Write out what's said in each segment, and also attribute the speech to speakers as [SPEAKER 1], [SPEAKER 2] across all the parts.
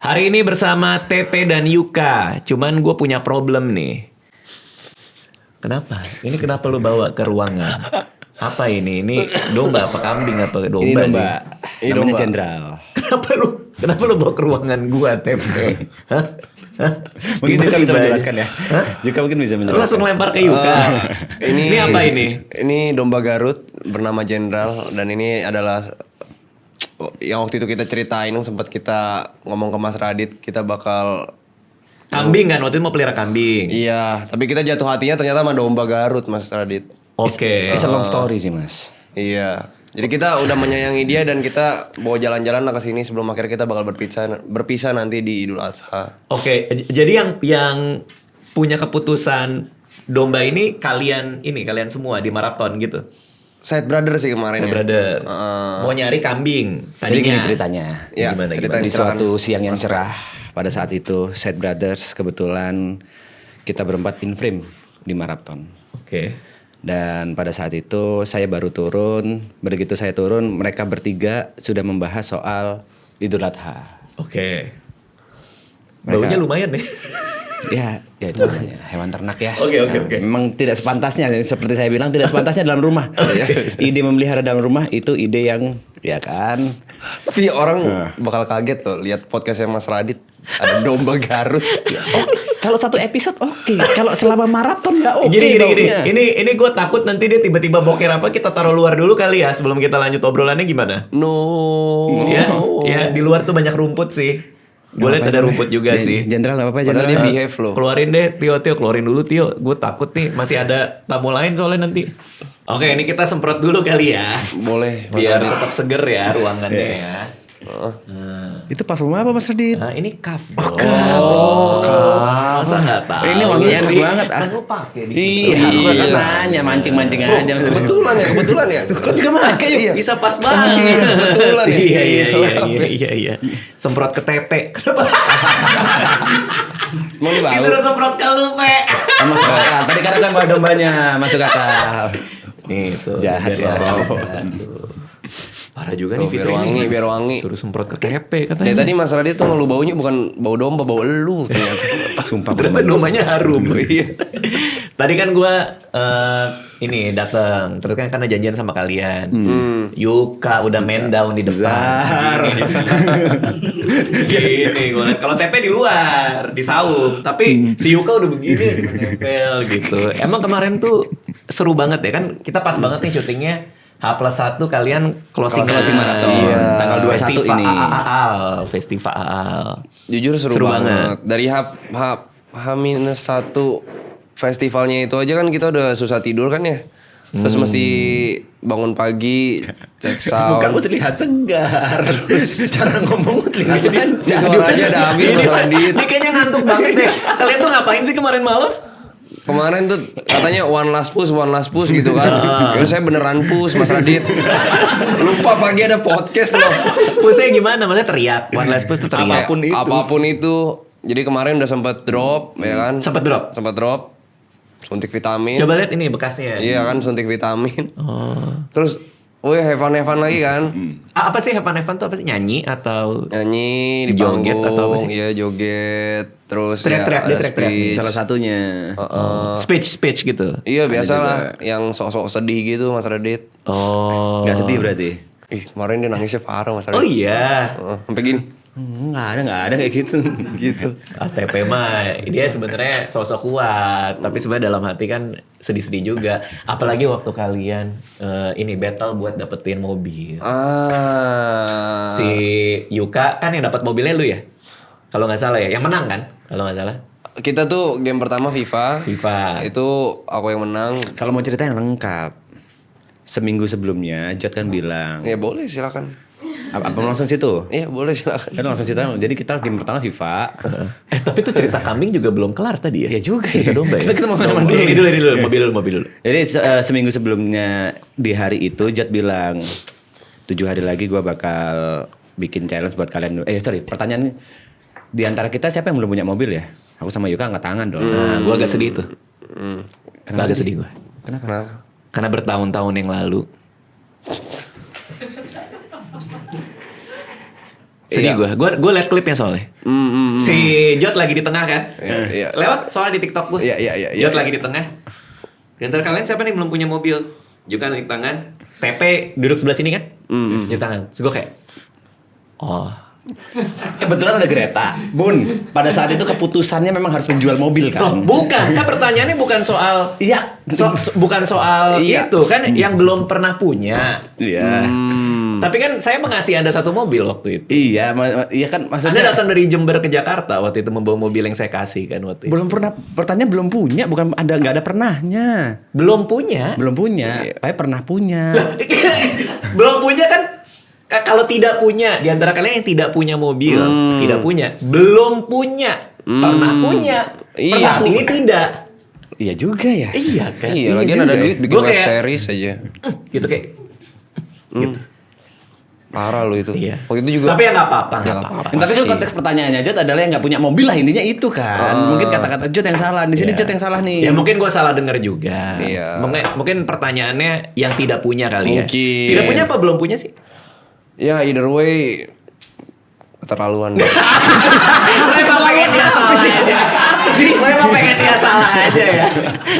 [SPEAKER 1] Hari ini bersama TP dan Yuka. Cuman gue punya problem nih. Kenapa? Ini kenapa lu bawa ke ruangan? Apa ini? Ini domba apa kambing apa domba?
[SPEAKER 2] Ini domba.
[SPEAKER 1] Ini
[SPEAKER 2] Namanya
[SPEAKER 1] domba.
[SPEAKER 2] Jenderal.
[SPEAKER 1] Kenapa lu bawa ke ruangan gua TP? Hah?
[SPEAKER 2] Mungkin Yuka bisa menjelaskan ya.
[SPEAKER 1] Hah?
[SPEAKER 2] Yuka mungkin bisa
[SPEAKER 1] Lu
[SPEAKER 2] menjelaskan.
[SPEAKER 1] langsung lempar ke Yuka. Ini apa ini?
[SPEAKER 3] Ini domba Garut bernama Jenderal dan ini adalah yang waktu itu kita ceritain yang sempat kita ngomong ke Mas Radit, kita bakal
[SPEAKER 1] Kambing kan? Waktu itu mau pelihara kambing.
[SPEAKER 3] iya, tapi kita jatuh hatinya ternyata sama domba Garut, Mas Radit.
[SPEAKER 1] Oke.
[SPEAKER 2] It's a long story sih, Mas.
[SPEAKER 3] Iya. Jadi kita udah menyayangi dia dan kita bawa jalan-jalan lah ke sini sebelum akhirnya kita bakal berpisah nanti di Idul Adha.
[SPEAKER 1] Oke, jadi yang punya keputusan domba ini kalian semua di maraton gitu.
[SPEAKER 3] Side brother sih kemarin ya.
[SPEAKER 1] Brother. Mau nyari kambing.
[SPEAKER 2] Jadi gini
[SPEAKER 1] Tadinya.
[SPEAKER 2] ceritanya.
[SPEAKER 3] Ya,
[SPEAKER 1] Gimana?
[SPEAKER 3] ceritain
[SPEAKER 2] Di
[SPEAKER 3] silakan.
[SPEAKER 2] suatu siang yang cerah pada saat itu, Side Brothers kebetulan kita berempat in frame di maraton.
[SPEAKER 1] Oke.
[SPEAKER 2] Dan pada saat itu saya baru turun. Begitu saya turun, mereka bertiga sudah membahas soal Idul Adha.
[SPEAKER 1] Oke.
[SPEAKER 2] Mereka-
[SPEAKER 1] Baunya lumayan nih.
[SPEAKER 2] Ya itu namanya hewan ternak ya.
[SPEAKER 1] Oke.
[SPEAKER 2] Memang tidak sepantasnya, seperti saya bilang tidak sepantasnya dalam rumah. Ide memelihara dalam rumah itu ide yang ya kan.
[SPEAKER 3] Tapi orang bakal kaget tuh lihat podcastnya Mas Radit ada domba Garut.
[SPEAKER 2] Kalau satu episode oke, kalau selama maraton nggak oke.
[SPEAKER 1] Gini.
[SPEAKER 2] baunya.
[SPEAKER 1] Ini gue takut nanti dia tiba-tiba boker apa. Kita taruh luar dulu kali ya sebelum kita lanjut obrolannya gimana? Ya di luar tuh banyak rumput sih. Gue liat ada rumput juga sih.
[SPEAKER 2] Jenderal nggak apa-apa
[SPEAKER 3] Padahal
[SPEAKER 2] Jenderal.
[SPEAKER 3] dia behave loh.
[SPEAKER 1] Keluarin deh Tio, keluarin dulu Tio. Gue takut nih masih ada tamu lain soalnya nanti. Oke, ini kita semprot dulu kali ya.
[SPEAKER 3] Boleh. Mas
[SPEAKER 1] Biar
[SPEAKER 3] Radit.
[SPEAKER 1] tetap seger ya ruangannya ya.
[SPEAKER 2] Itu parfum apa Mas Radit?
[SPEAKER 1] Nah, ini kaf. Kaf. Masa nggak tahu?
[SPEAKER 2] Ini wanginya enak
[SPEAKER 1] sih?
[SPEAKER 2] banget, ah.
[SPEAKER 1] Kan lu pakai di situ.
[SPEAKER 2] Iya, aku kan nanya mancing-mancing aja.
[SPEAKER 3] Kebetulan ya.
[SPEAKER 2] Kok juga pakai ya?
[SPEAKER 1] Bisa pas banget.
[SPEAKER 3] Kebetulan ya.
[SPEAKER 1] Iya. Semprot ke TP. Kenapa?
[SPEAKER 3] Mau dibau.
[SPEAKER 1] Disuruh semprot ke lupe.
[SPEAKER 2] Masuk akal. Tadi kan ada bawa dombanya, masuk akal.
[SPEAKER 1] Nih tuh.
[SPEAKER 2] Jahat
[SPEAKER 1] biar
[SPEAKER 2] ya.
[SPEAKER 1] bau. Aduh. Parah juga nih
[SPEAKER 3] Tuh,
[SPEAKER 1] Fitri ini.
[SPEAKER 3] biar wangi.
[SPEAKER 1] Suruh semprot ke TP
[SPEAKER 3] Dari
[SPEAKER 1] katanya.
[SPEAKER 3] tadi Mas Radit tuh ngeluh baunya bukan bau domba, bau elu ternyata.
[SPEAKER 2] Sumpah.
[SPEAKER 1] Ternyata dombanya harum.
[SPEAKER 3] Iya.
[SPEAKER 1] Tadi kan gue ini datang, terus kan karena janjian sama kalian. Yuka udah main down di depan. Gini gue liat. Kalau TP di luar, di saung. Tapi si Yuka udah begini, nempel gitu. Emang kemarin tuh seru banget ya kan? Kita pas banget nih syutingnya. H+1 kalian closing
[SPEAKER 2] maraton.
[SPEAKER 3] Iya.
[SPEAKER 2] Tanggal 21 ini.
[SPEAKER 1] Festival.
[SPEAKER 3] Jujur seru banget. Dari H-1 festivalnya itu aja kan kita udah susah tidur kan ya. Terus mesti bangun pagi, cek sound.
[SPEAKER 2] Kamu terlihat segar. Cara ngomong terlihat
[SPEAKER 3] Ini suaranya ada habis
[SPEAKER 1] Ini
[SPEAKER 3] Mas Radit.
[SPEAKER 1] ini kayaknya ngantuk banget deh. Kalian tuh ngapain sih kemarin malam?
[SPEAKER 3] Kemarin tuh katanya one last push gitu kan. Ya saya beneran push Mas Radit. Lupa pagi ada podcast loh.
[SPEAKER 1] Pusnya gimana? Maksudnya teriak. One last push tuh teriak.
[SPEAKER 3] Apapun itu. Jadi kemarin udah sempet drop ya kan.
[SPEAKER 1] Sempet drop.
[SPEAKER 3] Suntik vitamin.
[SPEAKER 1] Coba lihat ini bekasnya.
[SPEAKER 3] Iya kan suntik vitamin.
[SPEAKER 1] Oh.
[SPEAKER 3] Terus have fun lagi kan.
[SPEAKER 1] Apa sih have fun tuh apa sih? Nyanyi atau
[SPEAKER 3] Nyanyi di
[SPEAKER 1] Joget
[SPEAKER 3] panggung.
[SPEAKER 1] atau apa sih?
[SPEAKER 3] Iya joget. Terus
[SPEAKER 1] Teriak-teriak,
[SPEAKER 3] ya,
[SPEAKER 1] dia
[SPEAKER 3] ada
[SPEAKER 1] teriak-teriak.
[SPEAKER 3] speech.
[SPEAKER 2] Salah satunya.
[SPEAKER 1] speech gitu?
[SPEAKER 3] Iya biasa lah. Yang sok-sok sedih gitu Mas Radit.
[SPEAKER 1] Oh.
[SPEAKER 2] Nggak sedih berarti?
[SPEAKER 3] Ih kemarin dia nangisnya parah Mas Radit.
[SPEAKER 1] Oh iya.
[SPEAKER 3] Sampai gini.
[SPEAKER 2] Nggak ada kayak gitu.
[SPEAKER 3] Gitu.
[SPEAKER 1] ATP mah dia sebenarnya sosok kuat, tapi sebenarnya dalam hati kan sedih-sedih juga. Apalagi waktu kalian ini battle buat dapetin mobil. Si Yuka kan yang dapat mobilnya lu ya? Kalau nggak salah ya, yang menang kan? Kalau nggak salah.
[SPEAKER 3] Kita tuh game pertama FIFA. Itu aku yang menang.
[SPEAKER 2] Kalau mau cerita yang lengkap, seminggu sebelumnya Jod kan bilang,
[SPEAKER 3] Ya boleh silakan.
[SPEAKER 2] apa langsung situ?
[SPEAKER 3] Iya boleh silakan.
[SPEAKER 2] Kan langsung cerita. Jadi kita game pertama FIFA.
[SPEAKER 1] Tapi tuh cerita kambing juga belum kelar tadi ya?
[SPEAKER 2] Ya juga
[SPEAKER 1] Cerita
[SPEAKER 2] ya.
[SPEAKER 1] domba ya?
[SPEAKER 2] Kita mau
[SPEAKER 1] Domba.
[SPEAKER 2] dulu.
[SPEAKER 1] Ini dulu, mobil dulu.
[SPEAKER 2] Jadi seminggu sebelumnya di hari itu Jod bilang 7 hari lagi gue bakal bikin challenge buat kalian. Pertanyaan di antara kita siapa yang belum punya mobil ya? Aku sama Yuka angkat tangan dong.
[SPEAKER 1] Nah, gue agak sedih tuh.
[SPEAKER 2] Kenapa
[SPEAKER 1] Agak sedih gue.
[SPEAKER 3] Kenapa?
[SPEAKER 1] Karena bertahun-tahun yang lalu Sedih gue liat klipnya soalnya. Si Jot lagi di tengah kan.
[SPEAKER 3] Iya.
[SPEAKER 1] Lewat soalnya di TikTok gue.
[SPEAKER 3] Iya.
[SPEAKER 1] Jot lagi di tengah. Di antara kalian siapa nih belum punya mobil? Juga naik tangan. TP duduk sebelah sini kan? Di tangan. Terus gue kayak, oh.
[SPEAKER 2] Kebetulan ada Greta. Bun, pada saat itu keputusannya memang harus menjual mobil kan?
[SPEAKER 1] Loh, bukan. Kan pertanyaannya bukan soal
[SPEAKER 2] Iya.
[SPEAKER 1] bukan soal
[SPEAKER 3] Iya.
[SPEAKER 1] itu kan yang belum pernah punya.
[SPEAKER 2] Iya.
[SPEAKER 1] Tapi kan saya mengasih Anda satu mobil waktu itu.
[SPEAKER 2] Iya, iya kan
[SPEAKER 1] Anda
[SPEAKER 2] maksudnya
[SPEAKER 1] datang dari Jember ke Jakarta waktu itu membawa mobil yang saya kasih kan waktu itu.
[SPEAKER 2] belum pernah, pertanyaan belum punya, bukan ada nggak ada pernahnya.
[SPEAKER 1] Belum punya.
[SPEAKER 2] Belum punya, saya pernah punya.
[SPEAKER 1] Belum punya kan. Kalau tidak punya, di antara kalian yang tidak punya mobil, tidak punya, belum punya, pernah punya,
[SPEAKER 3] Iya.
[SPEAKER 1] saat ini tidak.
[SPEAKER 2] Iya juga ya.
[SPEAKER 1] Iya kan?
[SPEAKER 3] Iya, lagian ada duit bikin
[SPEAKER 1] Gua
[SPEAKER 3] web
[SPEAKER 1] kayak-
[SPEAKER 3] series aja.
[SPEAKER 1] Gitu kayak. Gitu.
[SPEAKER 3] Parah lu itu.
[SPEAKER 1] Iya.
[SPEAKER 3] Waktu itu juga.
[SPEAKER 1] Tapi ya nggak apa-apa.
[SPEAKER 3] Ya, nggak apa-apa.
[SPEAKER 2] Tapi kan
[SPEAKER 3] sih.
[SPEAKER 2] konteks pertanyaannya Jod adalah yang nggak punya mobil lah, intinya itu kan. Mungkin kata-kata Jod yang salah. Di sini
[SPEAKER 1] Iya.
[SPEAKER 2] Jod yang salah nih.
[SPEAKER 1] Ya mungkin gue salah dengar juga.
[SPEAKER 3] Iya.
[SPEAKER 1] Mungkin pertanyaannya yang tidak punya kali ya.
[SPEAKER 3] Mungkin.
[SPEAKER 1] Tidak punya apa belum punya sih?
[SPEAKER 3] Ya either way keterlaluan.
[SPEAKER 1] Memang pengen dia salah aja. Memang pengen dia salah aja ya.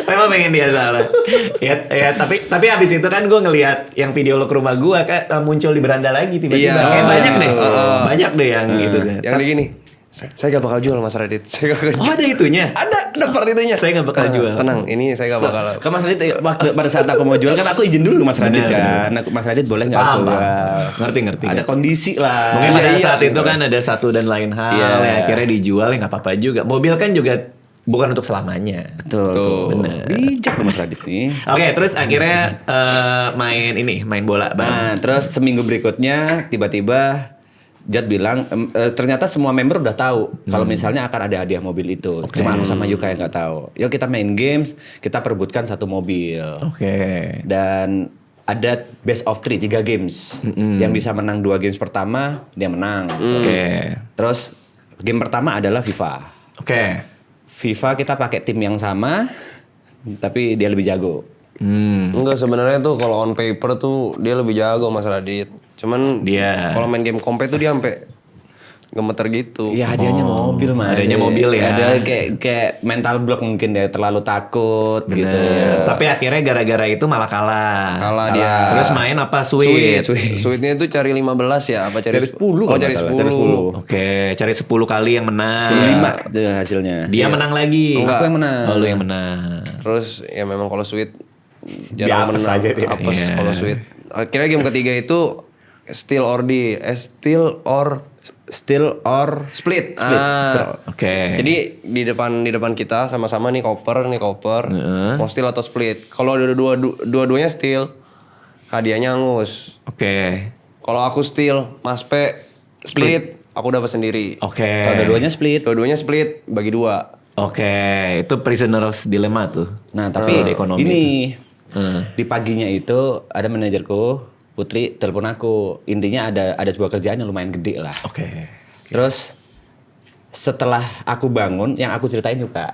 [SPEAKER 1] Memang pengen dia salah. Ya tapi abis itu kan gue ngelihat yang video lo ke rumah gue kan muncul di beranda lagi tiba-tiba.
[SPEAKER 3] Iya.
[SPEAKER 1] Kayak banyak deh. Banyak deh yang gitu.
[SPEAKER 3] Yang kayak gini. Saya gak bakal jual Mas Radit. Saya gak bakal
[SPEAKER 1] Oh ada itunya?
[SPEAKER 3] ada part itunya.
[SPEAKER 1] Saya gak bakal jual.
[SPEAKER 3] Tenang, ini saya gak bakal.
[SPEAKER 2] Ke Mas Radit, waktu pada saat aku mau jual kan aku izin dulu ke Mas Radit
[SPEAKER 1] Bener.
[SPEAKER 2] kan. Mas Radit boleh nggak
[SPEAKER 1] Paham,
[SPEAKER 2] aku jual?
[SPEAKER 1] paham. Ngerti.
[SPEAKER 2] Ada kondisi lah.
[SPEAKER 1] Mungkin pada
[SPEAKER 3] Iya,
[SPEAKER 1] saat
[SPEAKER 3] iya.
[SPEAKER 1] itu kan ada satu dan lain hal
[SPEAKER 2] Iya.
[SPEAKER 1] yang akhirnya dijual ya nggak apa-apa juga. Mobil kan juga bukan untuk selamanya.
[SPEAKER 2] Betul.
[SPEAKER 1] Bener.
[SPEAKER 2] Bijak loh Mas Radit nih.
[SPEAKER 1] Oke, terus akhirnya main bola bareng.
[SPEAKER 2] Nah, terus seminggu berikutnya tiba-tiba Jad bilang ternyata semua member udah tahu kalau misalnya akan ada hadiah mobil itu.
[SPEAKER 1] Oke.
[SPEAKER 2] Cuma aku sama Yuka yang nggak tahu. Yuk kita main games, kita perebutkan satu mobil.
[SPEAKER 1] Oke.
[SPEAKER 2] Dan ada best of 3 games. Yang bisa menang 2 games pertama, dia menang.
[SPEAKER 1] Oke.
[SPEAKER 2] Terus game pertama adalah FIFA.
[SPEAKER 1] Oke.
[SPEAKER 2] FIFA kita pakai tim yang sama, tapi dia lebih jago.
[SPEAKER 3] Enggak, sebenarnya tuh kalau on paper tuh dia lebih jago Mas Radit. Cuman
[SPEAKER 1] Dia-
[SPEAKER 3] kalau main game kompet tuh dia sampai gemeter gitu.
[SPEAKER 2] Iya hadiahnya mobil mas.
[SPEAKER 1] hadiahnya mobil ya.
[SPEAKER 2] Ada kayak mental block mungkin dia terlalu takut gitu.
[SPEAKER 1] Bener. Tapi akhirnya gara-gara itu malah kalah.
[SPEAKER 3] Kalah dia.
[SPEAKER 1] Terus main apa? Sweet.
[SPEAKER 3] Sweetnya itu cari 15 ya, apa cari
[SPEAKER 2] Cari 10
[SPEAKER 3] Oh,
[SPEAKER 2] kalau
[SPEAKER 3] cari
[SPEAKER 2] nggak salah,
[SPEAKER 3] 10.
[SPEAKER 2] cari 10.
[SPEAKER 1] Oke, cari 10 kali yang menang.
[SPEAKER 2] 5 itu hasilnya.
[SPEAKER 1] Dia menang lagi.
[SPEAKER 2] Aku yang menang.
[SPEAKER 1] Oh, lu yang menang.
[SPEAKER 3] Terus ya memang kalau Sweet
[SPEAKER 2] Dia
[SPEAKER 3] jarang
[SPEAKER 2] apes
[SPEAKER 3] menang.
[SPEAKER 2] aja dia.
[SPEAKER 3] Apes
[SPEAKER 1] Iya.
[SPEAKER 3] kalau Sweet. Akhirnya game ketiga itu Steal or Split.
[SPEAKER 1] Oke.
[SPEAKER 3] Jadi di depan kita sama-sama nih koper. Mau steal atau split. Kalau ada dua-duanya steal, hadiahnya angus.
[SPEAKER 1] Oke.
[SPEAKER 3] Kalau aku steal, Mas P split, aku dapat sendiri.
[SPEAKER 1] Oke.
[SPEAKER 2] Kalau dua-duanya split.
[SPEAKER 3] Dua-duanya split, bagi 2.
[SPEAKER 1] Oke, itu prisoner's dilemma tuh.
[SPEAKER 2] Nah tapi
[SPEAKER 1] Di ekonomi
[SPEAKER 2] ini
[SPEAKER 1] Hmm.
[SPEAKER 2] di paginya itu ada manajerku Putri telepon aku. Intinya ada sebuah kerjaan yang lumayan gede lah.
[SPEAKER 1] Oke.
[SPEAKER 2] Terus setelah aku bangun, yang aku ceritain Yuka.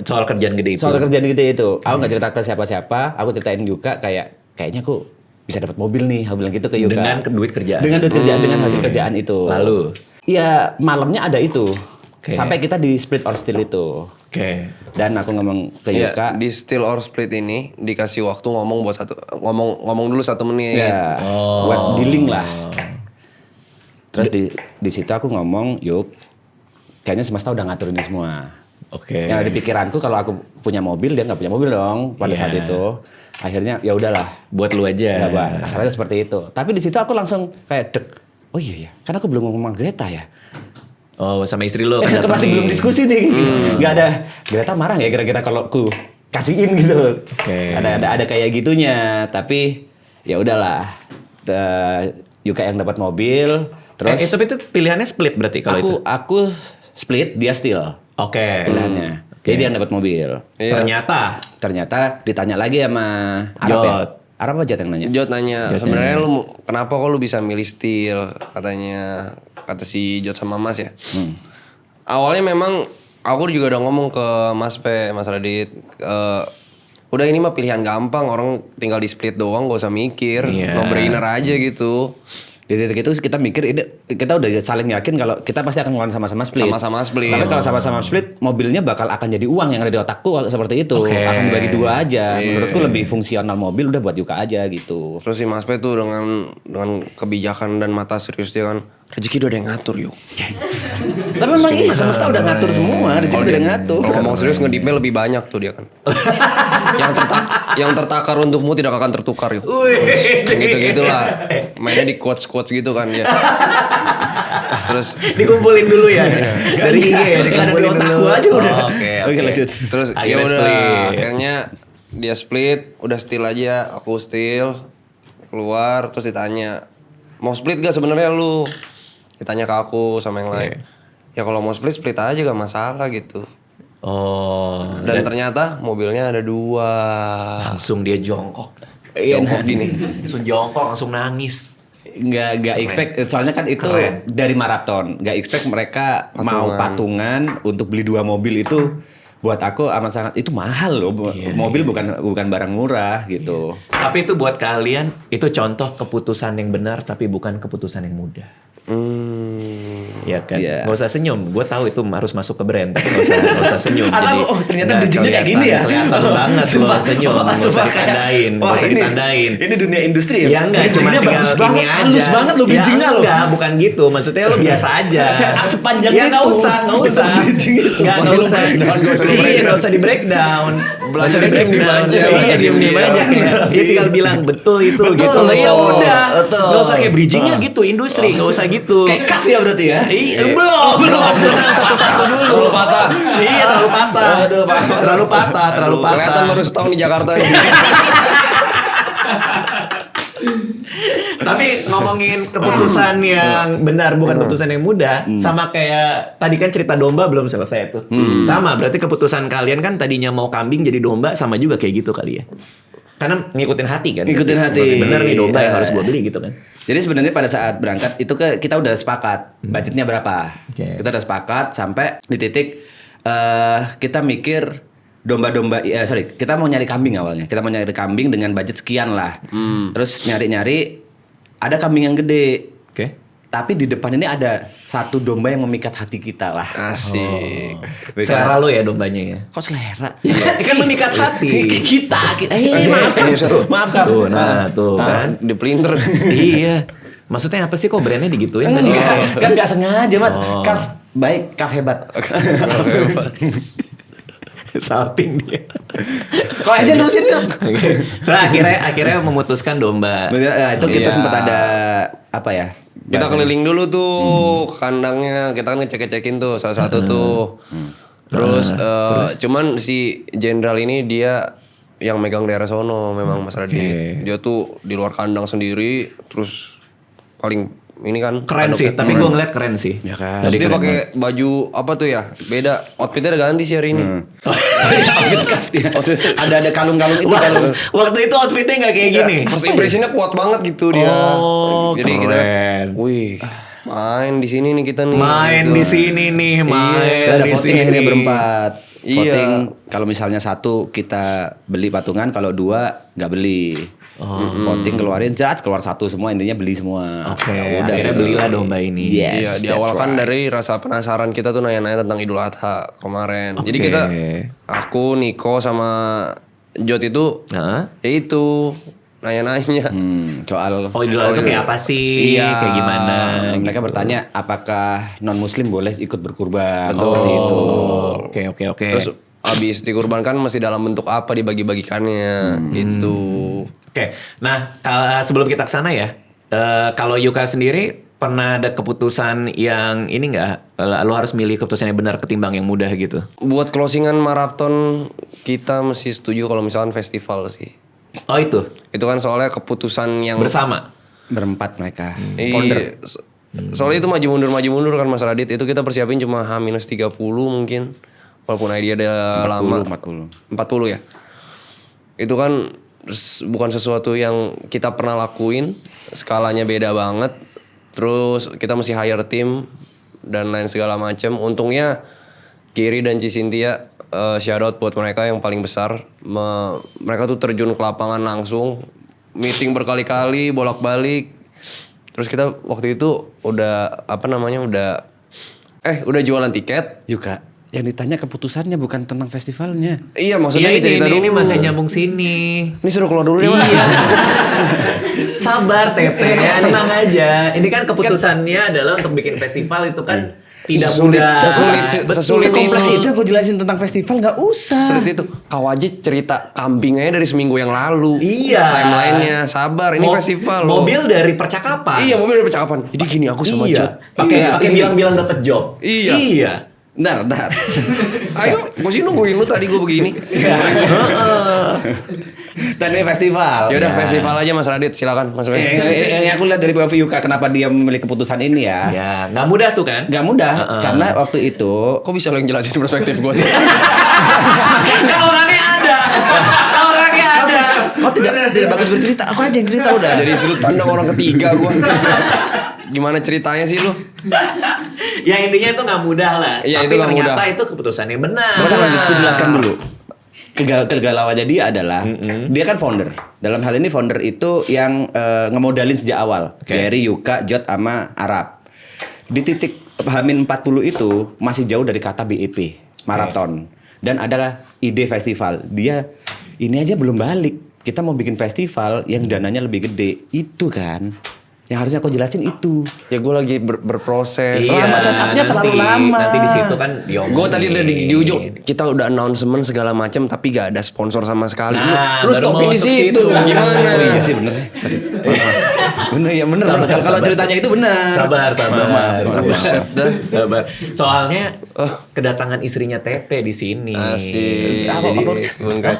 [SPEAKER 1] Soal kerjaan gede itu.
[SPEAKER 2] Soal kerjaan gede itu, aku nggak cerita ke siapa-siapa. Aku ceritain Yuka kayaknya aku bisa dapat mobil nih. Aku bilang gitu ke Yuka.
[SPEAKER 1] Dengan duit kerjaan.
[SPEAKER 2] Dengan duit kerjaan, dengan hasil kerjaan itu.
[SPEAKER 1] Lalu?
[SPEAKER 2] Iya malamnya ada itu.
[SPEAKER 1] Oke.
[SPEAKER 2] Sampai kita di split or steal itu.
[SPEAKER 1] Oke.
[SPEAKER 2] Dan aku ngomong ke
[SPEAKER 3] Iya,
[SPEAKER 2] Yuka.
[SPEAKER 3] di steal or split ini dikasih waktu ngomong ngomong dulu 1 menit.
[SPEAKER 2] Ya, buat dealing lah. Terus di situ aku ngomong, Yuk, kayaknya semesta udah ngatur ini semua.
[SPEAKER 1] Oke.
[SPEAKER 2] Yang ada di pikiranku kalau aku punya mobil, dia nggak punya mobil dong pada
[SPEAKER 1] Iya.
[SPEAKER 2] saat itu. Akhirnya ya udahlah,
[SPEAKER 1] Buat lu aja.
[SPEAKER 2] nggak Bang. Asalnya seperti itu. Tapi di situ aku langsung kayak dek. Oh iya ya, kan aku belum ngomong Greta ya.
[SPEAKER 1] Oh, sama istri lo
[SPEAKER 2] Kan
[SPEAKER 1] datang
[SPEAKER 2] masih
[SPEAKER 1] nih.
[SPEAKER 2] belum diskusi nih. Nggak ada. Greta marah nggak ya kira-kira kalau ku kasihin gitu.
[SPEAKER 1] Oke.
[SPEAKER 2] Ada kayak gitunya. Tapi ya udahlah. Yuka yang dapat mobil. Terus
[SPEAKER 1] itu pilihannya split berarti kalau itu.
[SPEAKER 2] aku split, dia steal
[SPEAKER 1] Oke.
[SPEAKER 2] pilihannya. Jadi dia yang dapat mobil.
[SPEAKER 3] Iya.
[SPEAKER 1] Ternyata
[SPEAKER 2] Ditanya lagi sama Arab ya.
[SPEAKER 1] Jod.
[SPEAKER 2] Arab apa Jod yang nanya?
[SPEAKER 3] Jod nanya, sebenarnya lu kenapa kok lu bisa milih steal? Kata si Jod sama Mas ya. Awalnya memang aku juga udah ngomong ke Mas Radit, udah ini mah pilihan gampang, orang tinggal di split doang, gak usah mikir,
[SPEAKER 1] Iya.
[SPEAKER 3] no brainer aja gitu.
[SPEAKER 2] Di titik itu kita mikir ini kita udah saling yakin kalau kita pasti akan ngeluarin sama-sama split.
[SPEAKER 3] Sama-sama split.
[SPEAKER 2] Tapi kalau sama-sama split, mobilnya bakal akan jadi uang yang ada di otakku seperti itu.
[SPEAKER 1] Oke.
[SPEAKER 2] Akan dibagi 2 aja. Menurutku lebih fungsional mobil udah buat Yuka aja gitu.
[SPEAKER 3] Terus si Mas P tuh dengan kebijakan dan mata serius dia kan, rezeki udah ada yang ngatur yuk.
[SPEAKER 2] Tapi memang iya semesta udah ngatur semua, rezeki udah ngatur.
[SPEAKER 3] Kalau ngomong serius ngedipnya lebih banyak tuh dia kan. yang tertakar untukmu tidak akan tertukar yuk. Gitu-gitulah. Mainnya di quotes gitu kan dia. Terus
[SPEAKER 1] Dikumpulin dulu ya. Dari IG ya,
[SPEAKER 2] Nggak ada di
[SPEAKER 1] dikumpulin
[SPEAKER 2] otakku
[SPEAKER 1] dulu.
[SPEAKER 2] aja udah.
[SPEAKER 1] Oke,
[SPEAKER 2] lanjut.
[SPEAKER 3] terus ya
[SPEAKER 1] Akhirnya
[SPEAKER 3] udah
[SPEAKER 1] split.
[SPEAKER 3] akhirnya dia split, udah steal aja, aku steal, keluar terus ditanya, "Mau split gak sebenarnya lu?" Ditanya ke aku sama yang lain. Ya kalau mau split aja gak masalah gitu.
[SPEAKER 1] Oh,
[SPEAKER 3] Dan ternyata mobilnya ada 2.
[SPEAKER 1] langsung dia jongkok.
[SPEAKER 3] Jongkok gini.
[SPEAKER 1] Langsung jongkok, langsung nangis.
[SPEAKER 2] Nggak expect, soalnya kan itu
[SPEAKER 1] Keren.
[SPEAKER 2] dari maraton. Nggak expect mereka mau patungan untuk beli 2 mobil itu. Buat aku amat sangat itu mahal loh. Mobil bukan barang murah gitu.
[SPEAKER 1] Tapi itu buat kalian, itu contoh keputusan yang benar tapi bukan keputusan yang mudah. Ya kan?
[SPEAKER 2] Iya.
[SPEAKER 1] Gak usah senyum. Gue tahu itu harus masuk ke brand, tapi gak usah senyum.
[SPEAKER 2] Atau ternyata
[SPEAKER 1] nggak
[SPEAKER 2] bridgingnya kayak gini ya.
[SPEAKER 1] Kelihatan banget lo senyum. Gak usah ditandain. Gak usah ditandain.
[SPEAKER 2] Ini dunia industri ya.
[SPEAKER 1] Ya enggak, cuma
[SPEAKER 2] Bridgingnya bagus
[SPEAKER 1] tinggal
[SPEAKER 2] banget,
[SPEAKER 1] ini aja.
[SPEAKER 2] halus banget lo bridgingnya
[SPEAKER 1] ya,
[SPEAKER 2] lo.
[SPEAKER 1] enggak, bukan gitu. Maksudnya lo biasa aja.
[SPEAKER 2] Sepanjang
[SPEAKER 1] ya,
[SPEAKER 2] itu.
[SPEAKER 1] Nggak usah.
[SPEAKER 2] Itu bridging itu.
[SPEAKER 1] Nggak
[SPEAKER 3] Masih lo
[SPEAKER 1] usah.
[SPEAKER 3] breakdown, nggak usah lo
[SPEAKER 1] Iya,
[SPEAKER 3] breakdown.
[SPEAKER 1] nggak usah di breakdown.
[SPEAKER 3] Belajar
[SPEAKER 1] Nggak usah di
[SPEAKER 3] diem-diem
[SPEAKER 1] breakdown.
[SPEAKER 3] aja,
[SPEAKER 1] Iya,
[SPEAKER 3] belajar
[SPEAKER 1] diem-diem
[SPEAKER 3] diem-diem.
[SPEAKER 1] aja kayak. Dia tinggal bilang betul itu gitu. Ya udah.
[SPEAKER 2] Betul.
[SPEAKER 1] Nggak usah kayak bridgingnya gitu industri. Nggak usah gitu.
[SPEAKER 2] Kayak kaf ya berarti ya.
[SPEAKER 1] Iya, belum. Tenang satu-satu dulu.
[SPEAKER 3] Terlalu patah.
[SPEAKER 1] Iya, terlalu patah.
[SPEAKER 2] Aduh, Pak.
[SPEAKER 1] Terlalu patah.
[SPEAKER 3] Kelihatan baru setahun di Jakarta nih.
[SPEAKER 1] Tapi ngomongin keputusan yang benar bukan keputusan yang mudah, sama kayak tadi kan cerita domba belum selesai tuh. Sama, berarti keputusan kalian kan tadinya mau kambing jadi domba sama juga kayak gitu kali ya. Karena ngikutin hati kan.
[SPEAKER 2] Ngikutin hati.
[SPEAKER 1] Bener nih domba yang
[SPEAKER 2] Iya.
[SPEAKER 1] harus gue beli gitu kan.
[SPEAKER 2] Jadi sebenarnya pada saat berangkat itu kita udah sepakat budgetnya berapa.
[SPEAKER 1] Oke.
[SPEAKER 2] Kita udah sepakat sampai di titik kita mikir domba-domba kita mau nyari kambing awalnya. Kita mau nyari kambing dengan budget sekian lah. Terus nyari-nyari ada kambing yang gede.
[SPEAKER 1] Oke.
[SPEAKER 2] Tapi di depan ini ada satu domba yang memikat hati kita lah.
[SPEAKER 3] Asik.
[SPEAKER 1] Selera lo ya dombanya ya.
[SPEAKER 2] Kok selera?
[SPEAKER 1] Kan memikat hati.
[SPEAKER 2] kita. Maaf Kak.
[SPEAKER 1] Tuh, nah tuh kan.
[SPEAKER 3] Di pelinter.
[SPEAKER 1] Iya. Maksudnya apa sih kok brandnya digituin tadi?
[SPEAKER 2] Kan nggak sengaja Mas.
[SPEAKER 1] Oh.
[SPEAKER 2] Kaf baik, Kaf hebat.
[SPEAKER 1] Salting dia.
[SPEAKER 2] Kok aja lurusin yuk.
[SPEAKER 1] Nah, akhirnya memutuskan domba.
[SPEAKER 2] Ya, itu kita
[SPEAKER 3] Iya.
[SPEAKER 2] sempat ada apa ya?
[SPEAKER 3] Kita keliling dulu tuh kandangnya, kita kan ngecek-ngecekin tuh salah satu tuh. Terus cuman si jenderal ini dia yang megang daerah sono memang Mas Radit. Dia tuh di luar kandang sendiri, terus paling ini kan
[SPEAKER 1] Keren sih, tapi gue ngeliat keren sih.
[SPEAKER 2] Ya kan.
[SPEAKER 3] Terus dia pakai baju apa tuh ya? Beda, outfitnya udah ganti sih hari ini.
[SPEAKER 2] Outfit Kaf dia. Ada kalung-kalung itu kalung.
[SPEAKER 1] Waktu itu outfitnya nggak kayak gini.
[SPEAKER 3] First impressionnya kuat banget gitu dia.
[SPEAKER 1] Oh,
[SPEAKER 3] Jadi kita,
[SPEAKER 1] keren.
[SPEAKER 3] wih, main di sini nih kita nih.
[SPEAKER 1] Main
[SPEAKER 3] Gitu.
[SPEAKER 1] di sini nih, main
[SPEAKER 2] Kita ada
[SPEAKER 1] di
[SPEAKER 2] voting
[SPEAKER 1] sini.
[SPEAKER 2] akhirnya berempat.
[SPEAKER 3] Iya.
[SPEAKER 2] Voting kalau misalnya 1 kita beli patungan, kalau 2 nggak beli. Voting keluarin keluar 1 semua, intinya beli semua.
[SPEAKER 1] Oke,
[SPEAKER 2] Ya udah,
[SPEAKER 1] akhirnya belilah domba ini.
[SPEAKER 2] Yes,
[SPEAKER 3] Iya, di awal
[SPEAKER 2] that's
[SPEAKER 3] kan
[SPEAKER 2] right.
[SPEAKER 3] dari rasa penasaran kita tuh nanya-nanya tentang Idul Adha kemarin. Jadi
[SPEAKER 1] Oke.
[SPEAKER 3] kita, aku, Niko sama Jot itu,
[SPEAKER 1] Nah.
[SPEAKER 3] ya itu nanya-nanya.
[SPEAKER 2] Soal
[SPEAKER 1] Oh, Idul Adha kayak apa sih?
[SPEAKER 3] Iya.
[SPEAKER 1] Kayak gimana?
[SPEAKER 2] mereka
[SPEAKER 1] gitu.
[SPEAKER 2] bertanya apakah non muslim boleh ikut berkurban.
[SPEAKER 3] Betul.
[SPEAKER 2] Seperti itu.
[SPEAKER 1] Oke.
[SPEAKER 3] Terus abis dikurbankan masih dalam bentuk apa dibagi-bagikannya gitu.
[SPEAKER 1] Oke, nah sebelum kita ke sana ya, kalau Yuka sendiri pernah ada keputusan yang ini nggak? Lo harus milih keputusan yang benar ketimbang yang mudah gitu.
[SPEAKER 3] Buat closingan maraton kita mesti setuju kalau misalkan festival sih.
[SPEAKER 1] Oh itu
[SPEAKER 3] Itu kan soalnya keputusan yang
[SPEAKER 1] bersama.
[SPEAKER 2] Berempat mereka.
[SPEAKER 3] Iya. Soalnya itu maju mundur kan Mas Radit. Itu kita persiapin cuma H-30 mungkin. Walaupun idea ada lama. 40 ya. Itu kan bukan sesuatu yang kita pernah lakuin. Skalanya beda banget. Terus kita mesti hire tim dan lain segala macam. Untungnya Kiri dan Cisintia shout out buat mereka yang paling besar. Mereka tuh terjun ke lapangan langsung. Meeting berkali-kali, bolak-balik. Terus kita waktu itu udah udah jualan tiket.
[SPEAKER 2] Yuka, yang ditanya keputusannya bukan tentang festivalnya.
[SPEAKER 3] Iya maksudnya
[SPEAKER 1] Iya
[SPEAKER 3] cerita dulu.
[SPEAKER 1] ini masih nyambung sini.
[SPEAKER 3] Ini suruh keluar dulu deh Mas.
[SPEAKER 1] Iya. Sabar Tete, tenang aja. Ini kan keputusannya adalah untuk bikin festival itu kan tidak mudah.
[SPEAKER 3] Sesulit
[SPEAKER 2] Sekompleks
[SPEAKER 3] itu.
[SPEAKER 2] itu aku jelasin tentang festival nggak usah.
[SPEAKER 3] Sulit itu. Kau aja cerita kambing aja dari seminggu yang lalu.
[SPEAKER 1] Iya.
[SPEAKER 3] Timelinenya sabar. Ini festival loh.
[SPEAKER 1] Mobil dari percakapan.
[SPEAKER 3] Iya mobil dari percakapan. Jadi gini aku sama
[SPEAKER 1] Iya.
[SPEAKER 3] Jod.
[SPEAKER 1] Pakai bilang-bilang dapat job.
[SPEAKER 3] Iya.
[SPEAKER 1] Iya.
[SPEAKER 2] Bentar.
[SPEAKER 3] Ayo, gue sih nungguin lu tadi gue begini.
[SPEAKER 2] Dan ini festival.
[SPEAKER 3] Ya udah festival aja Mas Radit, silakan Mas.
[SPEAKER 2] Yang aku lihat dari POV Yuka kenapa dia memilih keputusan ini ya.
[SPEAKER 1] Ya, nggak mudah tuh kan?
[SPEAKER 2] Gak mudah karena waktu itu
[SPEAKER 3] Kok bisa lo yang jelasin perspektif gue sih?
[SPEAKER 1] Kan orangnya ada.
[SPEAKER 2] kau tidak bagus bercerita. Aku aja yang cerita udah.
[SPEAKER 3] Jadi sudut pandang orang ketiga gue. Gimana ceritanya sih lu?
[SPEAKER 1] Ya intinya itu nggak mudah lah.
[SPEAKER 3] Iya,
[SPEAKER 1] Tapi
[SPEAKER 3] itu nggak
[SPEAKER 1] ternyata
[SPEAKER 3] mudah.
[SPEAKER 1] itu keputusannya benar.
[SPEAKER 2] Aku jelaskan dulu. Kegalauannya dia adalah dia kan founder. Dalam hal ini founder itu yang ngemodalin sejak awal. Dari Yuka, Jod sama Arab. Di titik H-40 itu masih jauh dari kata BEP, maraton. Dan ada ide festival. Dia ini aja belum balik. Kita mau bikin festival yang dananya lebih gede. Itu kan. Yang harusnya aku jelasin itu.
[SPEAKER 3] Ya gue lagi berproses.
[SPEAKER 2] Lama setupnya terlalu lama.
[SPEAKER 1] Nanti di situ kan diomongin.
[SPEAKER 3] Gue tadi udah di ujung kita udah announcement segala macam tapi gak ada sponsor sama sekali.
[SPEAKER 1] Nah,
[SPEAKER 3] lu
[SPEAKER 1] baru
[SPEAKER 3] stopin
[SPEAKER 1] mau
[SPEAKER 3] di
[SPEAKER 1] masuk
[SPEAKER 3] situ.
[SPEAKER 1] situ.
[SPEAKER 3] Gimana?
[SPEAKER 2] Oh iya sih bener sih. Sorry. Bener ya bener. Kalau ceritanya itu bener.
[SPEAKER 1] Sabar.
[SPEAKER 3] Buset dah.
[SPEAKER 1] Sabar. Soalnya kedatangan istrinya Tete di sini.
[SPEAKER 3] Asik.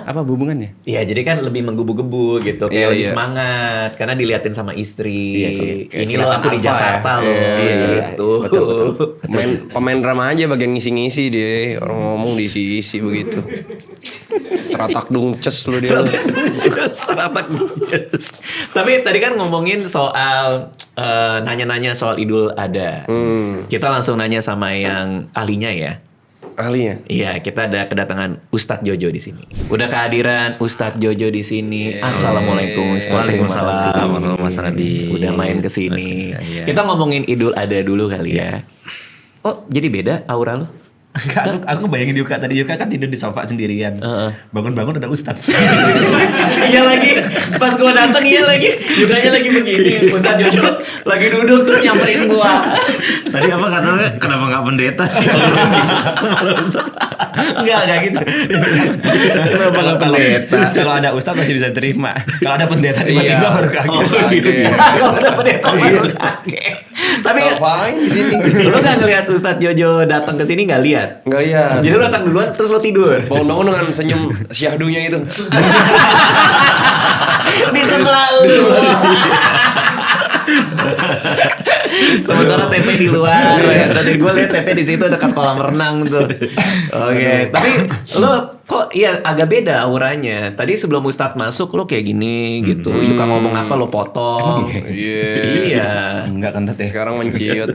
[SPEAKER 2] Apa hubungannya?
[SPEAKER 1] Iya, jadi kan lebih menggebu-gebu gitu, kayak
[SPEAKER 3] Iya,
[SPEAKER 1] lebih
[SPEAKER 3] iya.
[SPEAKER 1] semangat karena diliatin sama istri.
[SPEAKER 2] Iya sih.
[SPEAKER 1] Ini loh aku di
[SPEAKER 2] Kelihatan
[SPEAKER 1] Jakarta
[SPEAKER 2] alpha
[SPEAKER 1] loh.
[SPEAKER 2] ya. Iya,
[SPEAKER 1] Gitu.
[SPEAKER 3] Pemain drama aja bagian ngisi-ngisi dia. Orang ngomong diisi-isi begitu. Teratak dungces lu dia.
[SPEAKER 1] Seratak dungces. Tapi tadi kan ngomongin soal nanya-nanya soal Idul Adha. Kita langsung nanya sama yang ahlinya ya.
[SPEAKER 3] Ahlinya.
[SPEAKER 1] Iya, kita ada kedatangan Ustadz Jojo di sini. Udah kehadiran Ustadz Jojo di sini. Assalamualaikum Ustadz.
[SPEAKER 4] Waalaikumsalam warahmatullahi
[SPEAKER 1] Mas Radi. Udah main ke sini.
[SPEAKER 4] Iya.
[SPEAKER 1] Kita ngomongin Idul Adha dulu kali ya. Oh, jadi beda aura lu?
[SPEAKER 4] Enggak, aku bayangin Yuka tadi. Yuka kan tidur di sofa sendirian. Bangun-bangun ada Ustadz.
[SPEAKER 1] Iya lagi, pas gua dateng iya lagi, Yukanya lagi begini, Ustadz Jojo lagi duduk terus nyamperin gua.
[SPEAKER 4] Tadi apa katanya kenapa nggak pendeta sih? Malah Ustadz. Enggak gitu.
[SPEAKER 1] Kenapa nggak pendeta?
[SPEAKER 4] Kalau ada Ustadz masih bisa terima. Kalau ada pendeta tiba-tiba
[SPEAKER 3] Iya.
[SPEAKER 4] baru kaget.
[SPEAKER 3] Oke.
[SPEAKER 1] Kalau udah pendeta baru kaget. Tapi
[SPEAKER 3] Ngapain di sini?
[SPEAKER 1] lu nggak ngeliat Ustadz Jojo datang ke sini nggak lihat?
[SPEAKER 3] Enggak lihat.
[SPEAKER 1] Jadi lu datang duluan terus lu tidur.
[SPEAKER 3] Bangun-bangun dengan senyum syahdunya itu.
[SPEAKER 1] Di sebelah lu. Sementara TP di luar. Tadi gue liat TP di situ dekat kolam renang tuh. Oke, tapi lo kok iya agak beda auranya. Tadi sebelum Ustadz masuk lo kayak gini gitu. Yuka ngomong apa lo potong. Iya.
[SPEAKER 4] Enggak kan Tete.
[SPEAKER 3] Sekarang menciut.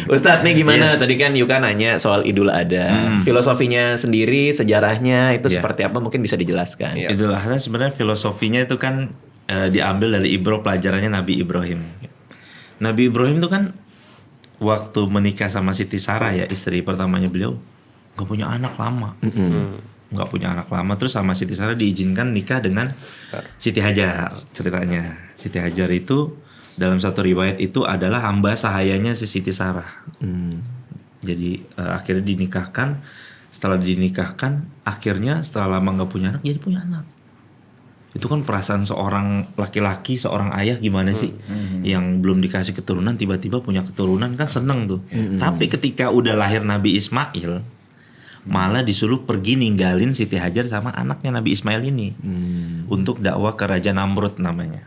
[SPEAKER 1] Ustadz nih gimana? Tadi kan Yuka nanya soal Idul Adha. Filosofinya sendiri, sejarahnya itu
[SPEAKER 4] Iya.
[SPEAKER 1] seperti apa mungkin bisa dijelaskan.
[SPEAKER 3] Iya.
[SPEAKER 4] Idul Adha sebenarnya filosofinya itu kan diambil dari pelajarannya Nabi Ibrahim. Nabi Ibrahim itu kan waktu menikah sama Siti Sarah ya, istri pertamanya beliau, nggak punya anak lama. Nggak punya anak lama, terus sama Siti Sarah diizinkan nikah dengan Siti Hajar ceritanya. Siti Hajar itu dalam satu riwayat itu adalah hamba sahayanya si Siti Sarah. Jadi akhirnya dinikahkan. Setelah dinikahkan, akhirnya setelah lama nggak punya anak, jadi punya anak. Itu kan perasaan seorang laki-laki, seorang ayah gimana sih yang belum dikasih keturunan tiba-tiba punya keturunan kan seneng tuh. Tapi ketika udah lahir Nabi Ismail, malah disuruh pergi ninggalin Siti Hajar sama anaknya Nabi Ismail ini untuk dakwah ke Raja Namrud namanya,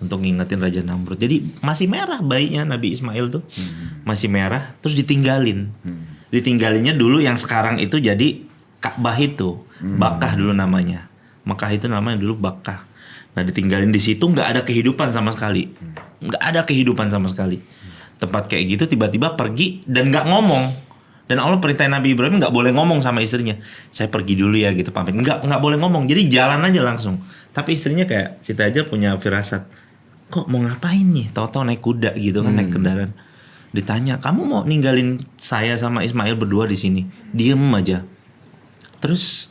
[SPEAKER 4] untuk ngingetin Raja Namrud. Jadi masih merah bayinya Nabi Ismail tuh, masih merah, terus ditinggalin. Ditinggalinnya dulu yang sekarang itu jadi Ka'bah itu, Bakkah dulu namanya. Mekah itu namanya dulu Bakkah. Nah ditinggalin di situ nggak ada kehidupan sama sekali, nggak ada kehidupan sama sekali. Tempat kayak gitu tiba-tiba pergi dan nggak ngomong. Dan Allah perintahin Nabi Ibrahim nggak boleh ngomong sama istrinya. Saya pergi dulu ya gitu pamit. Nggak boleh ngomong. Jadi jalan aja langsung. Tapi istrinya kayak Siti aja punya firasat. kok mau ngapain nih? Tahu-tahu naik kuda gitu kan, naik kendaraan. Ditanya, kamu mau ninggalin saya sama Ismail berdua di sini? Diem aja. Terus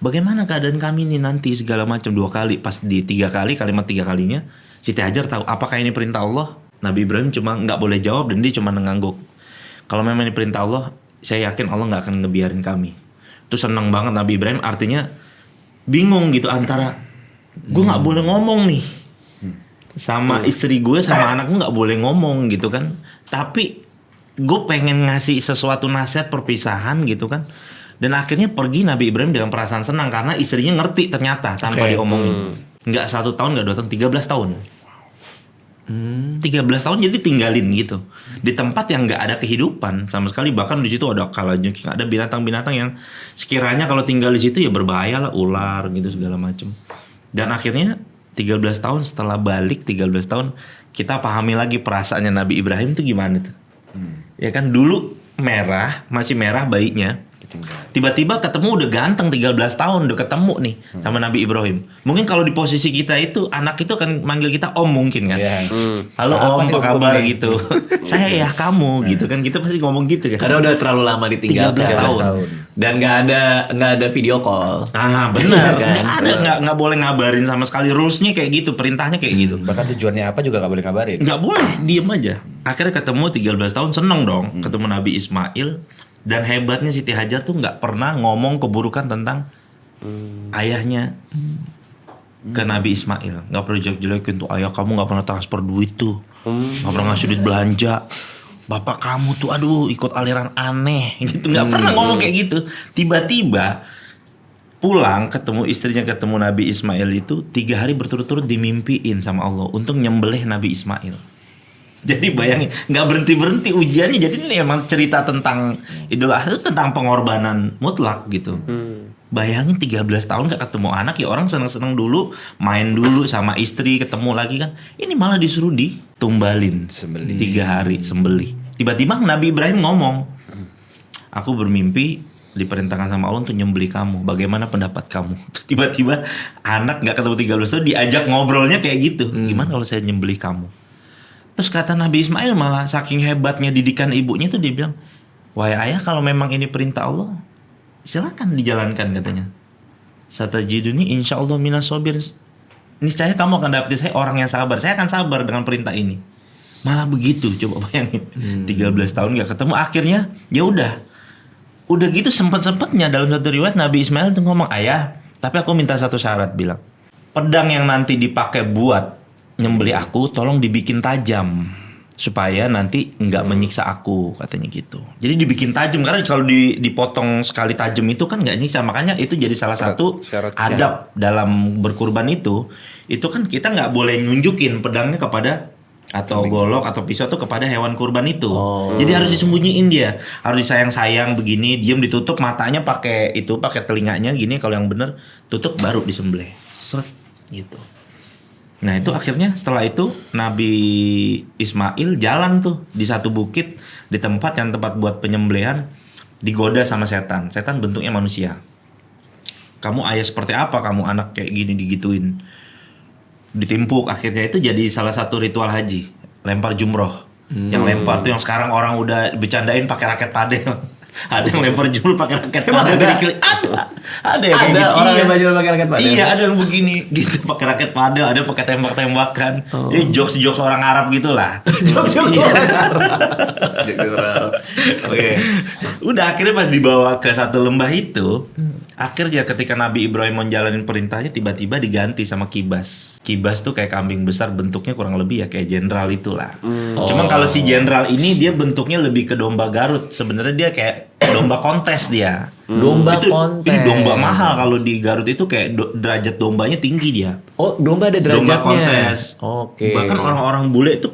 [SPEAKER 4] bagaimana keadaan kami nih nanti segala macam 2 kali. Pas di 3 kali, kalimat 3 kalinya, Siti Hajar tahu apakah ini perintah Allah. Nabi Ibrahim cuma nggak boleh jawab dan dia cuma mengangguk. Kalau memang ini perintah Allah, saya yakin Allah nggak akan ngebiarin kami. Itu seneng banget Nabi Ibrahim, artinya bingung gitu antara gue nggak boleh ngomong nih sama istri gue sama anak gue nggak boleh ngomong gitu kan, tapi gue pengen ngasih sesuatu nasihat perpisahan gitu kan, dan akhirnya pergi Nabi Ibrahim dengan perasaan senang karena istrinya ngerti ternyata tanpa diomongin. Nggak 1 tahun, nggak 2 tahun, 13 tahun. 13 tahun jadi tinggalin gitu di tempat yang nggak ada kehidupan sama sekali, bahkan di situ ada kalajengking, ada binatang-binatang yang sekiranya kalau tinggal di situ ya berbahaya lah, ular gitu segala macem. Dan akhirnya 13 tahun setelah balik, 13 tahun kita pahami lagi perasaannya Nabi Ibrahim tuh gimana tuh. Ya kan dulu masih merah bayinya. Tiba-tiba ketemu udah ganteng 13 tahun udah ketemu nih sama Nabi Ibrahim. Mungkin kalau di posisi kita itu anak itu kan manggil kita om mungkin kan. Halo om, apa kabar gitu. Saya ya kamu gitu kan, kita pasti ngomong gitu kan.
[SPEAKER 1] Karena udah terlalu lama ditinggal
[SPEAKER 4] 13 tahun.
[SPEAKER 1] Dan nggak ada video call.
[SPEAKER 4] Benar.
[SPEAKER 1] Kan?
[SPEAKER 4] Nggak boleh ngabarin sama sekali, rulesnya kayak gitu, perintahnya kayak gitu.
[SPEAKER 2] Bahkan tujuannya apa juga nggak boleh kabarin.
[SPEAKER 4] Nggak boleh, diem aja. Akhirnya ketemu 13 tahun, seneng dong ketemu Nabi Ismail. Dan hebatnya Siti Hajar tuh nggak pernah ngomong keburukan tentang ayahnya ke Nabi Ismail. Nggak pernah jelek-jelekin tuh, ayah kamu nggak pernah transfer duit tuh, nggak pernah ngasih duit belanja. Bapak kamu tuh aduh ikut aliran aneh gitu, nggak pernah ngomong kayak gitu. Tiba-tiba pulang ketemu istrinya, ketemu Nabi Ismail itu 3 hari berturut-turut dimimpiin sama Allah untuk nyembelih Nabi Ismail. Jadi bayangin, nggak berhenti ujiannya. Jadi ini emang cerita tentang Idul Adha itu tentang pengorbanan mutlak gitu. Bayangin 13 tahun gak ketemu anak, ya orang seneng-seneng dulu, main dulu sama istri, ketemu lagi kan. Ini malah disuruh ditumbalin 3 hari sembelih. Tiba-tiba Nabi Ibrahim ngomong, aku bermimpi diperintahkan sama Allah untuk nyembelih kamu. Bagaimana pendapat kamu? Tiba-tiba anak gak ketemu 13 tahun diajak ngobrolnya kayak gitu. Gimana kalau saya nyembelih kamu? Terus kata Nabi Ismail malah saking hebatnya didikan ibunya tuh dia bilang, wahai ayah kalau memang ini perintah Allah, silakan dijalankan katanya. Satajiduni insyaallah minas sabir. Niscaya kamu akan dapati saya orang yang sabar. Saya akan sabar dengan perintah ini. Malah begitu, coba bayangin. 13 tahun gak ketemu, akhirnya ya udah gitu sempet-sempetnya dalam satu riwayat Nabi Ismail tuh ngomong, ayah, tapi aku minta satu syarat, bilang, pedang yang nanti dipakai buat nyembelih aku tolong dibikin tajam supaya nanti nggak menyiksa aku, katanya gitu. Jadi dibikin tajam karena kalau dipotong sekali tajam itu kan nggak nyiksa, makanya itu jadi salah satu adab dalam berkurban itu kan kita nggak boleh nunjukin pedangnya kepada atau golok atau pisau tuh kepada hewan kurban itu. Jadi harus disembunyiin dia, harus disayang-sayang begini, diam ditutup matanya pakai telinganya gini, kalau yang bener tutup baru disembelih. Seret gitu. Nah itu akhirnya setelah itu Nabi Ismail jalan tuh di satu bukit, di tempat buat penyembelihan, digoda sama setan. Setan bentuknya manusia. Kamu ayah seperti apa, kamu anak kayak gini, digituin. Ditimpuk, akhirnya itu jadi salah satu ritual haji, lempar jumroh. Yang lempar tuh yang sekarang orang udah bercandain pakai raket padel. Ada yang lempar jumroh pakai raket padel. Ada yang kayak gitu.
[SPEAKER 1] Orang yang baju pakai raket padel.
[SPEAKER 4] Iya, ada yang begini gitu pakai raket padel, ada pakai tembak-tembakan. Ini jokes orang Arab gitulah.
[SPEAKER 1] Jokes orang Arab. Oke.
[SPEAKER 4] Udah akhirnya pas dibawa ke satu lembah itu, akhirnya ketika Nabi Ibrahim menjalani perintahnya tiba-tiba diganti sama kibas. Kibas tuh kayak kambing besar, bentuknya kurang lebih ya kayak jenderal itulah. Cuman kalau si jenderal ini dia bentuknya lebih ke domba Garut. Sebenarnya dia kayak domba kontes dia.
[SPEAKER 1] Domba kontes.
[SPEAKER 4] Ini domba mahal kalau di Garut itu kayak derajat dombanya tinggi dia.
[SPEAKER 1] Oh, domba ada derajatnya.
[SPEAKER 4] Domba kontes.
[SPEAKER 1] Oke.
[SPEAKER 4] Bahkan orang-orang bule itu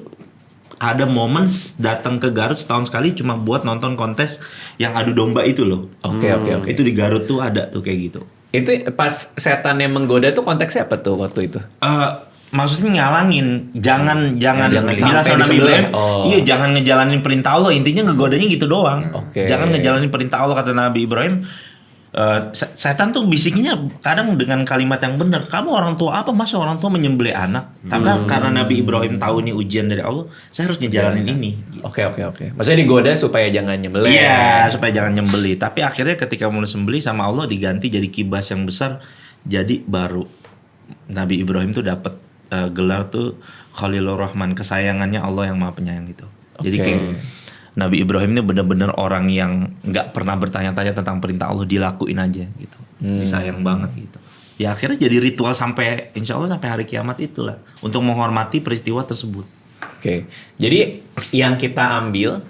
[SPEAKER 4] ada momen datang ke Garut setahun sekali cuma buat nonton kontes yang adu domba itu loh.
[SPEAKER 1] Oke.
[SPEAKER 4] Itu di Garut tuh ada tuh kayak gitu.
[SPEAKER 1] Itu pas setan yang menggoda tuh konteksnya apa tuh waktu itu?
[SPEAKER 4] Maksudnya ngalangin, jangan
[SPEAKER 1] jangan
[SPEAKER 4] bilang
[SPEAKER 1] sampai
[SPEAKER 4] sama Nabi Ibrahim,
[SPEAKER 1] disembelih.
[SPEAKER 4] iya jangan ngejalanin perintah Allah, intinya ngegodanya gitu doang.
[SPEAKER 1] Oke.
[SPEAKER 4] Jangan ngejalanin perintah Allah, kata Nabi Ibrahim. setan tuh bisiknya kadang dengan kalimat yang benar. Kamu orang tua apa, masa orang tua menyembelih anak? Tapi karena Nabi Ibrahim tahu ini ujian dari Allah, saya harus ngejalanin ini.
[SPEAKER 1] Oke. Maksudnya digoda supaya jangan nyembelih.
[SPEAKER 4] Iya, supaya jangan nyembelih. Tapi akhirnya ketika mulai sembelih sama Allah diganti jadi kibas yang besar. Jadi baru Nabi Ibrahim tuh dapat gelar tuh Khalilur Rahman, kesayangannya Allah yang Maha Penyayang gitu. Jadi kayak Nabi Ibrahim ini benar-benar orang yang nggak pernah bertanya-tanya tentang perintah Allah, dilakuin aja gitu. Disayang banget gitu. Ya akhirnya jadi ritual sampai insya Allah sampai hari kiamat itulah untuk menghormati peristiwa tersebut.
[SPEAKER 1] Oke. Jadi yang kita ambil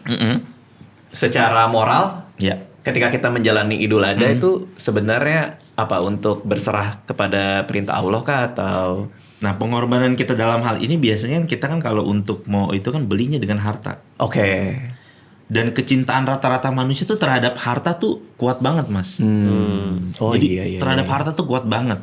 [SPEAKER 1] secara moral,
[SPEAKER 4] Ya.
[SPEAKER 1] ketika kita menjalani Idul Adha itu sebenarnya apa, untuk berserah kepada perintah Allah kah atau?
[SPEAKER 4] Nah, pengorbanan kita dalam hal ini biasanya kita kan kalau untuk mau itu kan belinya dengan harta.
[SPEAKER 1] Oke.
[SPEAKER 4] Dan kecintaan rata-rata manusia tuh terhadap harta tuh kuat banget, Mas.
[SPEAKER 1] Oh
[SPEAKER 4] Jadi
[SPEAKER 1] iya.
[SPEAKER 4] terhadap harta tuh kuat banget.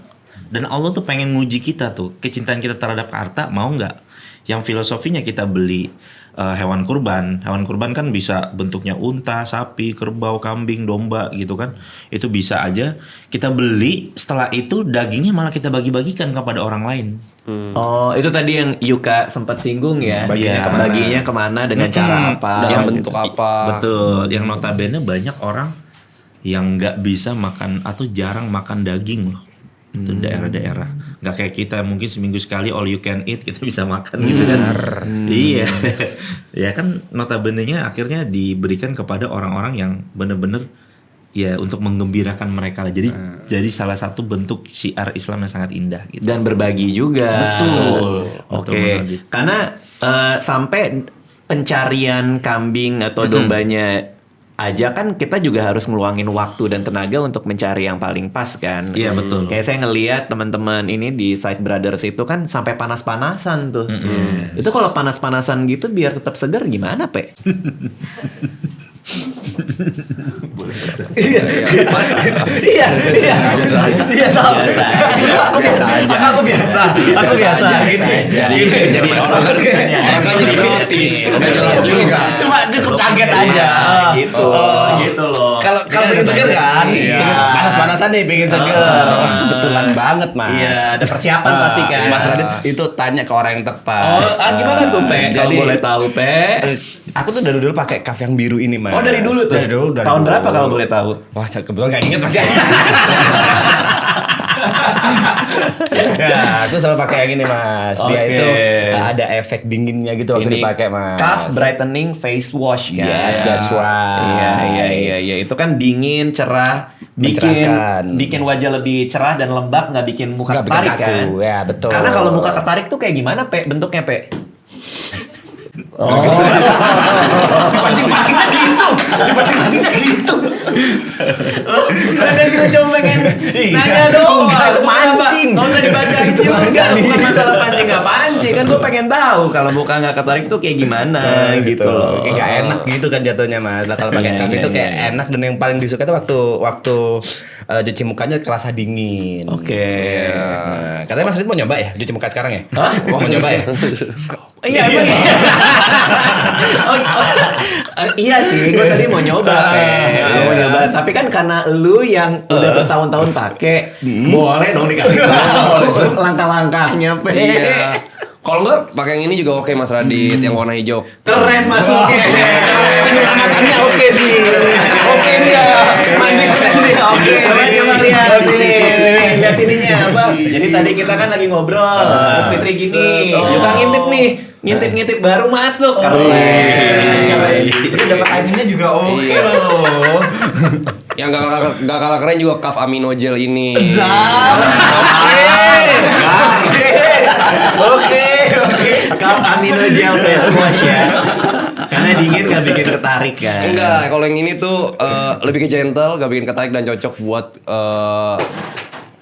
[SPEAKER 4] Dan Allah tuh pengen nguji kita tuh, kecintaan kita terhadap harta mau nggak? Yang filosofinya kita beli hewan kurban. Hewan kurban kan bisa bentuknya unta, sapi, kerbau, kambing, domba gitu kan. Itu bisa aja kita beli, setelah itu dagingnya malah kita bagi-bagikan kepada orang lain.
[SPEAKER 1] Oh, itu tadi yang Yuka sempat singgung ya. Baginya kemana dengan cara apa?
[SPEAKER 3] Dalam
[SPEAKER 1] gitu.
[SPEAKER 3] bentuk apa?
[SPEAKER 4] Betul. Yang notabene banyak orang yang nggak bisa makan atau jarang makan daging loh. Itu daerah-daerah. Nggak kayak kita mungkin seminggu sekali all you can eat kita bisa makan gitu kan. Iya. Ya kan notabene-nya akhirnya diberikan kepada orang-orang yang bener-bener ya untuk menggembirakan mereka lah. Jadi salah satu bentuk syiar Islam yang sangat indah gitu.
[SPEAKER 1] Dan berbagi juga.
[SPEAKER 4] Betul.
[SPEAKER 1] Oke.
[SPEAKER 4] Betul.
[SPEAKER 1] Karena sampai pencarian kambing atau dombanya aja kan kita juga harus ngeluangin waktu dan tenaga untuk mencari yang paling pas kan.
[SPEAKER 4] Iya, betul.
[SPEAKER 1] Kayak saya ngelihat teman-teman ini di Side Brothers itu kan sampai panas-panasan tuh. Itu kalau panas-panasan gitu biar tetap segar gimana, Pe? Iya. Aku biasa. Jadi orang
[SPEAKER 3] kan jadi notice. Udah jelas juga.
[SPEAKER 1] Cuma cukup kaget aja. Gitu loh.
[SPEAKER 2] Kalau pengen seger kan, panas-panasan nih pengen seger. Kebetulan banget Mas.
[SPEAKER 1] Iya, ada persiapan pasti kan.
[SPEAKER 2] Mas Radit itu tanya ke orang yang tepat.
[SPEAKER 1] Gimana tuh, Pe? Kalau
[SPEAKER 2] Jadi-
[SPEAKER 1] boleh tahu, Pe.
[SPEAKER 2] Aku tuh dari dulu pakai kaf yang biru ini Mas.
[SPEAKER 1] Oh, dari dulu tuh.
[SPEAKER 2] Dari dulu.
[SPEAKER 1] Tahun berapa kalau boleh tahu?
[SPEAKER 2] Wah, kebetulan gak inget Mas ya. Ya, aku selalu pakai yang ini Mas. Dia
[SPEAKER 1] Oke.
[SPEAKER 2] itu ada efek dinginnya gitu waktu dipakai Mas.
[SPEAKER 1] Calf brightening face wash kan.
[SPEAKER 2] Yes, that's right.
[SPEAKER 1] Iya. Itu kan dingin, cerah,
[SPEAKER 2] Mencerahkan.
[SPEAKER 1] bikin wajah lebih cerah dan lembab, nggak bikin muka
[SPEAKER 2] Nggak bikin
[SPEAKER 1] tertarik
[SPEAKER 2] kaku.
[SPEAKER 1] kan.
[SPEAKER 2] Ya, betul.
[SPEAKER 1] Karena kalau muka tertarik tuh kayak gimana, Pe? Bentuknya, Pe? Dipancing-pancingnya gitu. Karena juga cuma pengen nanya doang.
[SPEAKER 2] Enggak, itu mancing.
[SPEAKER 1] Nggak usah dibacain juga. Bukan masalah pancing nggak pancing. Kan gue pengen tahu kalau muka nggak tertarik tuh kayak gimana gitu loh.
[SPEAKER 2] Kayak gak enak gitu kan jatuhnya Mas. Nah, kalau pakai
[SPEAKER 1] Iya,
[SPEAKER 2] kaf
[SPEAKER 1] iya,
[SPEAKER 2] itu kayak
[SPEAKER 1] iya.
[SPEAKER 2] enak dan yang paling disuka itu waktu cuci mukanya kerasa dingin.
[SPEAKER 1] Oke.
[SPEAKER 2] Nah, katanya Mas Radit mau nyoba ya cuci muka sekarang ya?
[SPEAKER 1] Hah?
[SPEAKER 2] Mau nyoba ya?
[SPEAKER 1] Iya, emang iya. Iya sih, gue tadi mau nyoba, mau nyoba. Tapi kan karena lu yang udah bertahun-tahun pakai, boleh dong dikasih tahu langkah-langkahnya, Pe.
[SPEAKER 3] Iya. Kalau enggak pakai yang ini juga oke Mas Radit, yang warna hijau.
[SPEAKER 1] Keren masuknya. Penyemangatannya oke sih. Oke dia. Masih keren dia. Oke. Coba lihat sini. Lihat sininya apa? Jadi tadi kita kan lagi ngobrol. Terus Fitri gini. Juga ngintip nih. Ngintip-ngintip baru masuk. Keren.
[SPEAKER 5] Itu dapat timingnya juga oke loh.
[SPEAKER 3] Yang gak kalah keren juga Kaf Amino Gel ini.
[SPEAKER 1] Oke. Kaf Amino Gel Face Wash ya. Karena dingin gak bikin tertarik kan.
[SPEAKER 3] Enggak, kalau yang ini tuh lebih ke gentle, gak bikin ketarik dan cocok buat